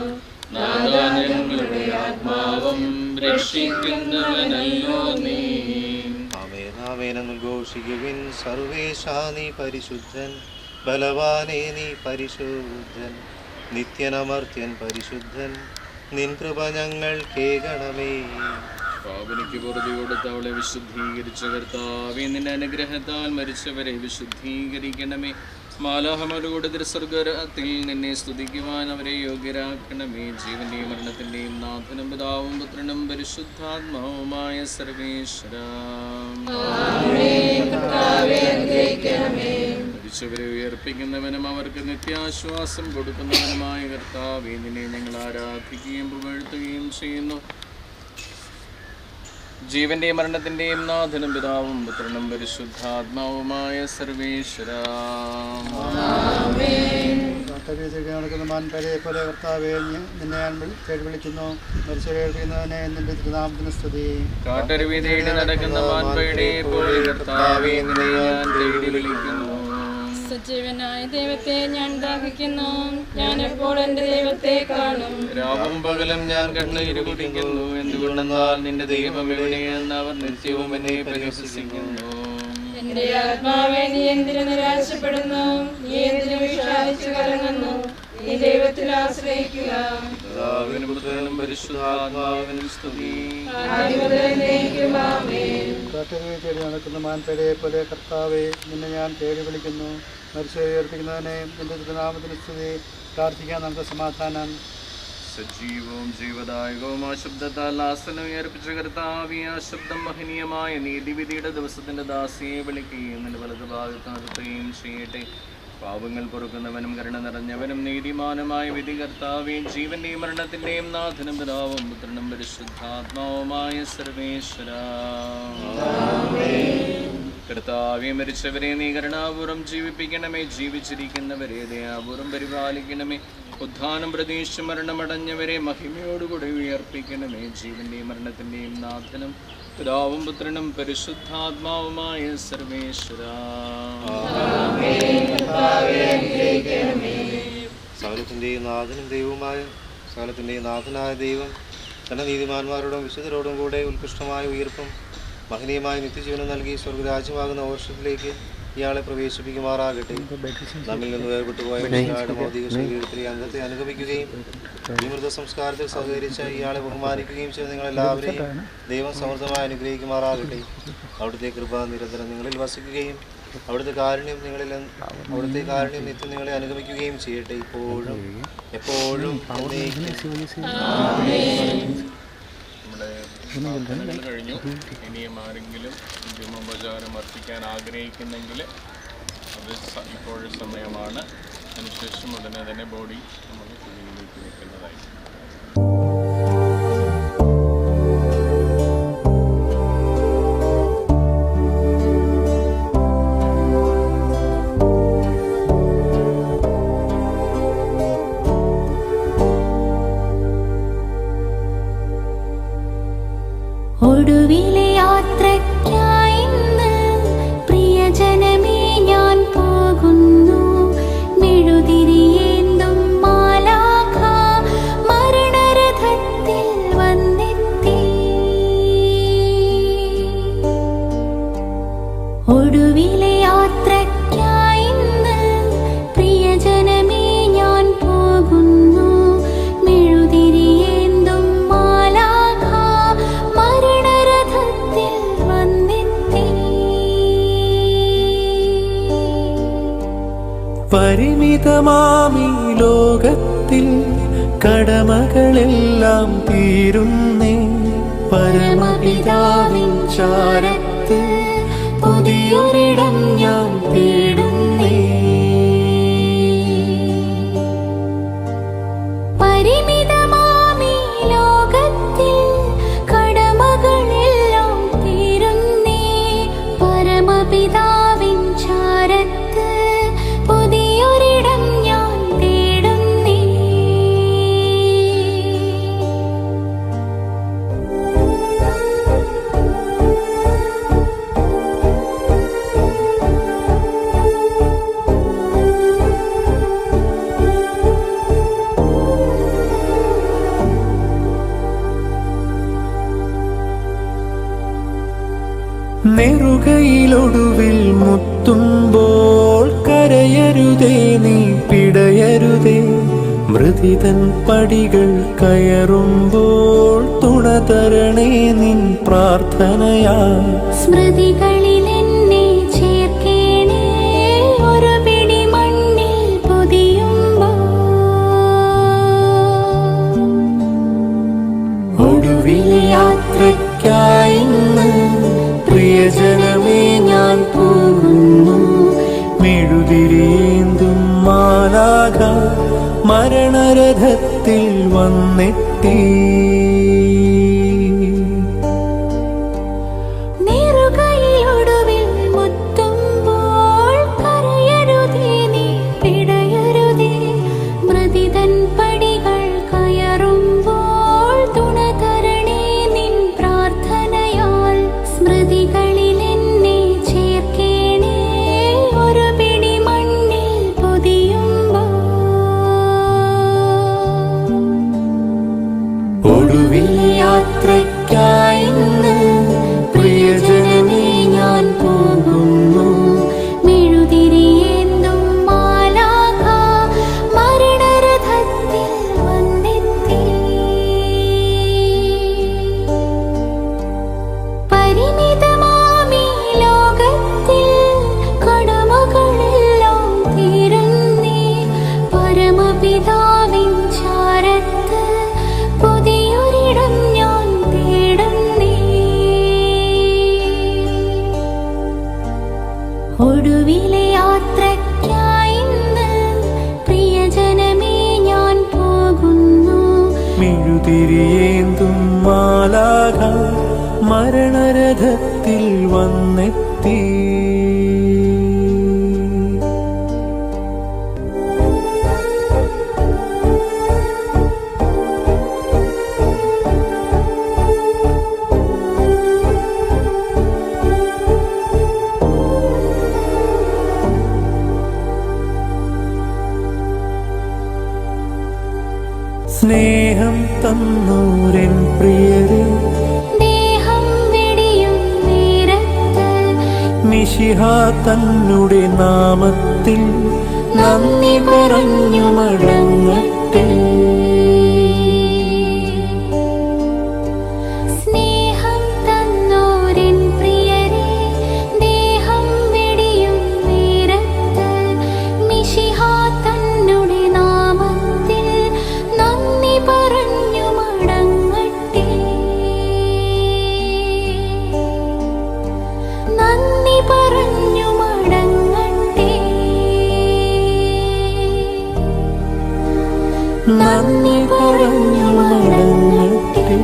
നാഥാ ഞങ്ങളുടെ ആത്മാവും രക്ഷിക്കുന്നവനല്ലോ നീ. ആമേൻ ആമേൻ എന്ന് ഉദ്ഘോഷിക്കുവിൻ. സർവേശാ നീ പരിശുദ്ധൻ, ബലവാനേ നീ പരിശുദ്ധൻ, നിത്യനമർത്യൻ പരിശുദ്ധൻ, നിൻ കൃപ ഞങ്ങൾ കേൾക്കണമേ. പാപനിക്ക് പൊറുതി കൊടുത്ത് അവളെ വിശുദ്ധീകരിച്ച കർത്താവേ നിന്റെ അനുഗ്രഹത്താൽ മരിച്ചവരെ വിശുദ്ധീകരിക്കണമേ. മാലാഹമരോട് തിരുസ്വർഗത്തിൽ നിന്നെ സ്തുതിക്കുവാൻ അവരെ യോഗ്യരാക്കണമേ. ജീവന്റെയും മരണത്തിന്റെയും നാഥനും പിതാവും പുത്രനും പരിശുദ്ധാത്മാവുമായ സർവേശ്വരാ. മരിച്ചവരെ ഉയർപ്പിക്കുന്നവനും അവർക്ക് നിത്യാശ്വാസം കൊടുക്കുന്നവനുമായ കർത്താവേ നിന്നെ ഞങ്ങൾ ആരാധിക്കുകയും പുകഴ്ത്തുകയും ചെയ്യുന്നു. ജീവന്റെയും മരണത്തിന്റെയും നാഥനും പിതാവും പുത്രനും പരിശുദ്ധാത്മാവുമായ സർവേശ്വരാ. നടക്കുന്ന മാൻപരെ പോലെ കർത്താവേ നിന്നെ ഞാൻ തേടി വിളിക്കുന്നു. മരിച്ചവരെ നിന്റെ തിരുനാമത്തിന് സ്തുതി. കാട്ടരുവി തേടി നടക്കുന്ന മാൻപയുടെ പോലെ കർത്താവേ നിന്നെ ഞാൻ തേടി വിളിക്കുന്നു. സജീവനായ ദൈവത്തെ ഞാൻ ദാഹിക്കുന്നു. ഞാൻ എപ്പോൾ എൻ്റെ ദൈവത്തെ കാണും. രാവും പകലും ഞാൻ കണ്ണീര് കുടിക്കുന്നു. എന്തുകൊണ്ടെന്നാൽ നിന്റെ ദൈവം എവിടെയെന്ന് അവർ നിത്യവും എന്നെ പരിഹസിക്കുന്നു. എന്റെ ആത്മാവെ നീ എന്തിനു നിരാശപ്പെടുന്നു? നീ എന്തിനു വിഷാദിച്ചു കലങ്ങുന്നു? നീ ദൈവത്തിൽ ആശ്രയിക്കുക. പിതാവിനും പുത്രനും പരിശുദ്ധാത്മാവിനും സ്തുതി. ആദ്യം മുതൽ എന്നേക്കും ആമേൻ. കാട്ടരുവി തേടി നടക്കുന്ന മാൻപരെ പോലെ കർത്താവേ നിന്നെ ഞാൻ തേടി വിളിക്കുന്നു. മരിച്ചവരെ ഉയർപ്പിക്കുന്നവനെ നിന്റെ തിരുനാമത്തിന് സ്തുതി. പ്രാർത്ഥിക്കാൻ നമുക്ക് സമാധാനം. സജീവവും ജീവദായകവും ആ ശബ്ദത്താൽ ആസനം ഉയർപ്പിച്ച കർത്താവേ ആ ശബ്ദം മഹനീയമായ നീതിവിധിയുടെ ദിവസത്തിന്റെ ദാസിയെ വിളിക്കുകയും നിന്റെ വലതു ഭാഗത്ത് നിർത്തുകയും ചെയ്യട്ടെ. പാപങ്ങൾ പൊറുക്കുന്നവനും കരുണ നിറഞ്ഞവനും നീതിമാനുമായ വിധികർത്താവേയും ജീവന്റെയും മരണത്തിന്റെയും നാഥനും പിതാവും പുത്രനും പരിശുദ്ധാത്മാവുമായ സർവേശ്വര. കർത്താവേ, മരിച്ചവരെ നീ കരുണാപൂർവ്വം ജീവിപ്പിക്കണമേ, ജീവിച്ചിരിക്കുന്നവരെ ദയാപൂർവ്വം പരിപാലിക്കണമേ, ഉദ്ധാനം പ്രതീക്ഷിച്ച് മരണമടഞ്ഞവരെ മഹിമയോടുകൂടി ഉയർപ്പിക്കണമേ. ജീവന്റെയും മരണത്തിന്റെയും നാഥനും പിതാവും പുത്രനും പരിശുദ്ധാത്മാവുമായ സർവേശ്വര. സകലത്തിൻ്റെയും നാഥനും ദൈവവുമായ സകലത്തിൻ്റെയും നാഥനായ ദൈവം തൻ്റെ നീതിമാന്മാരോടും വിശുദ്ധരോടും കൂടെ ഉത്കൃഷ്ടമായ ഉയർപ്പും മഹനീയമായ നിത്യജീവനം നൽകി സ്വർഗരാജ്യമാകുന്ന ഓർഷത്തിലേക്ക് ഇയാളെ പ്രവേശിപ്പിക്കുമാറാകട്ടെ. നമ്മിൽ നിന്ന് വേർപെട്ടു പോയ മനുഷ്യരുടെ ഭൗതിക ശരീരത്തിലെ അംഗത്തെ അനുഗമിക്കുകയും ഈ മൃതസംസ്കാരത്തിൽ സഹകരിച്ച ഇയാളെ ബഹുമാനിക്കുകയും ചെയ്ത നിങ്ങളെല്ലാവരെയും ദൈവം സമൃദ്ധമായി അനുഗ്രഹിക്കുമാറാകട്ടെ. അവിടുത്തെ കൃപ നിരന്തരം നിങ്ങളിൽ വസിക്കുകയും അവിടുത്തെ കാരുണ്യം നിത്യം നിങ്ങളെ അനുഗമിക്കുകയും ചെയ്യട്ടെ, ഇപ്പോഴും എപ്പോഴും. നമ്മുടെ പ്രാർത്ഥനകൾ കഴിഞ്ഞു. ഇനിയും ആരെങ്കിലും ധൂമോപചാരം അർപ്പിക്കാൻ ആഗ്രഹിക്കുന്നെങ്കിൽ അത് ഇപ്പോഴും സമയമാണ്. അതിനുശേഷം ഉടനെ തന്നെ ബോഡി നമ്മൾ കുഴിയിലേക്ക് വെക്കുന്നതായി. ഒടുവിലെ യാത്രയ്ക്കായിന്ന് പ്രിയജനമേ ഞാൻ പോകുന്നു. മെഴുതിരിയേന്തും മാലാഖ മരണരഥത്തിൽ വന്നെത്തി. ഒടുവിലെ യാത്രയ്ക്കായിന്ന് പ്രിയജനമേ ഞാൻ പോകുന്നു. മെഴുതിരിയേന്തും മാലാഖ മരണരഥത്തിൽ വന്നെത്തി. പരിമിതമാമീ ലോകത്തിൽ കടമകളെല്ലാം തീരുന്നേ. പരമപിതാവിൻ ചാരത്ത് പുതിയൊരിടം ഞാൻ തേടുന്നേ. പരിമിതമാമീ ലോകത്തിൽ കടമകളെല്ലാം തീരുന്നേ. പരമപിതാവിൻ ചാരത്ത് പുതിയൊരിടം ഞാൻ തേടുന്നേ. നെറുകയിലൊടുവിൽ മുത്തുമ്പോൾ കരയരുതേ, നീ പിടയരുതേ. മൃതിതൻ പടികൾ കയറുമ്പോൾ തുണ തരണേ നിൻ പ്രാർത്ഥനയാ. സ്മൃതികളിൽ എന്നെ ചേർക്കേണേ, ഒരു പിടി മണ്ണിൽ പൊതിയുമ്പോൾ. ഒടുവിലെ യാത്രയ്ക്കായിന്ന് പ്രിയജനമേ ഞാൻ പോകുന്നു. മെഴുതിരിയേന്തും മാലാഖ മരണരഥത്തിൽ വന്നെത്തി. നെറുകയിലൊടുവിൽ മുത്തുമ്പോൾ കരയരുതേ, നീ പിടയരുതേ. മൃതിതൻ പടികൾ കയറുമ്പോൾ തുണ തരണേ നിൻ പ്രാർത്ഥനയാൽ. സ്മൃതികളിൽ എന്നെ ചേർക്കേണേ, ഒരു പിടി മണ്ണിൽ പൊതിയുമ്പോൾ. ഒടുവിലെ യാത്രയ്ക്കായിന്ന് പ്രിയജനമേ ഞാൻ പോകുന്നു. മെഴുതിരിയേന്തും മാലാഖ മരണരഥത്തിൽ വന്നെത്തി. പരിമിതമാമീ ലോകത്തിൽ കടമകളെല്ലാം തീരുന്നേ. പരമപിതാവിൻ ചാരത്ത് പുതിയൊരിടം ഞാൻ തേടുന്നേ. ഒടുവിലെ യാത്രയ്ക്കായിന്ന് തിരിയേന്തും മാലാഖ മരണരഥത്തിൽ വന്നെത്തി. സ്നേഹം തന്നൂരൻ പ്രിയരെ ദേഹം വെടിയും നേരത്ത് മിശിഹ തന്നുടെ നാമത്തിൽ നന്ദി പറഞ്ഞു മടങ്ങട്ടെ. സ്നേഹം തന്നോരൻ പ്രിയരെ ദേഹം വെടിയും നേരത്ത് മിശിഹ തന്നുടെ നാമത്തിൽ നന്ദി പറഞ്ഞു മടങ്ങട്ടെ. നന്ദി പറഞ്ഞു മടങ്ങട്ടെ. നന്ദി പറഞ്ഞു മടങ്ങട്ടെ.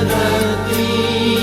സമയമാ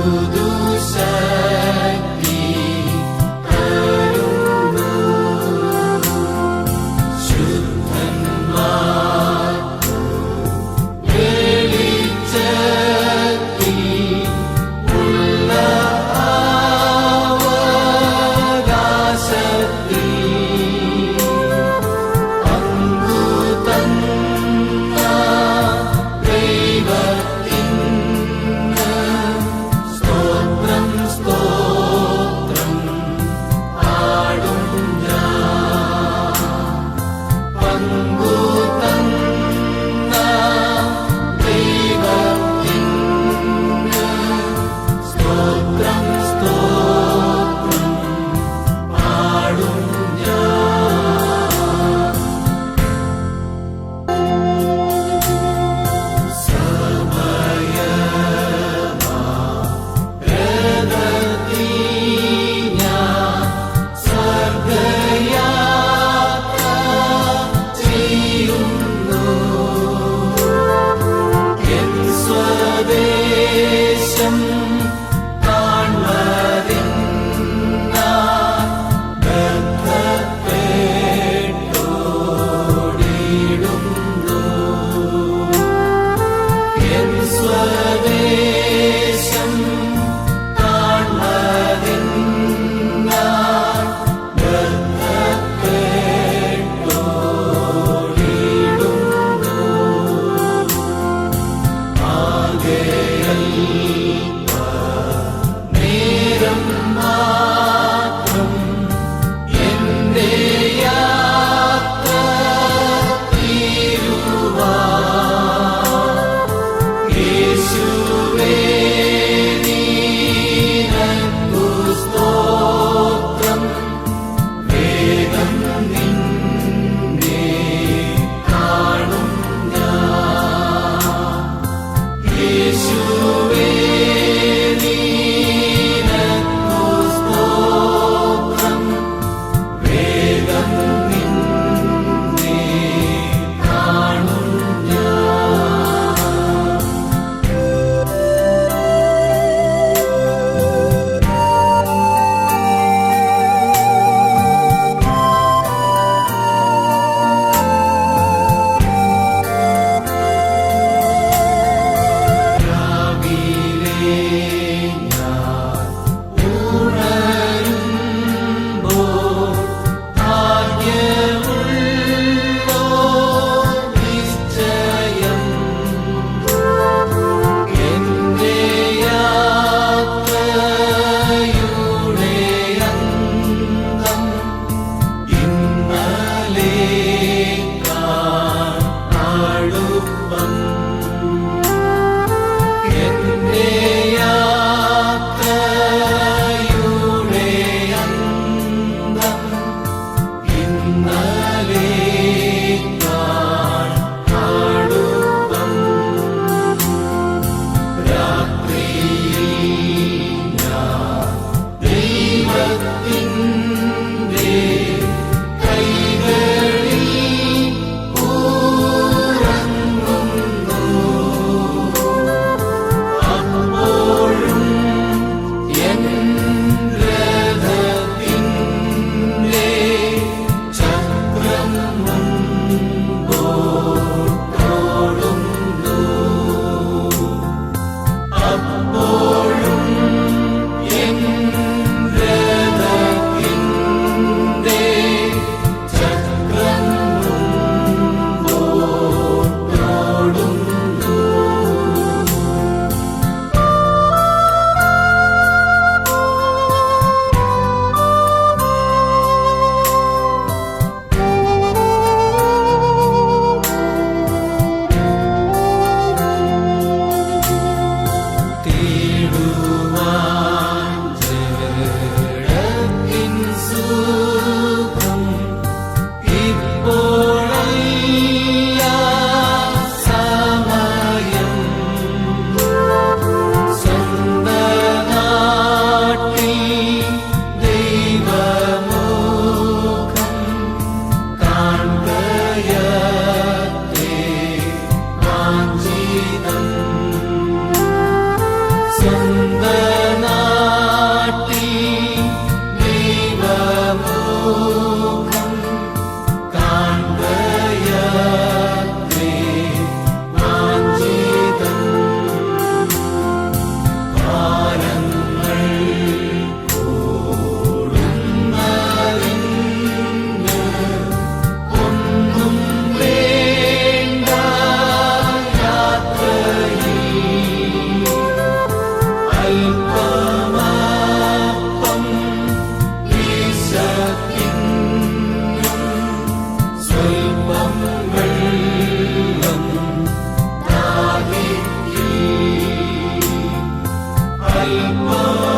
സ്തോത്രം കൽപ്പാ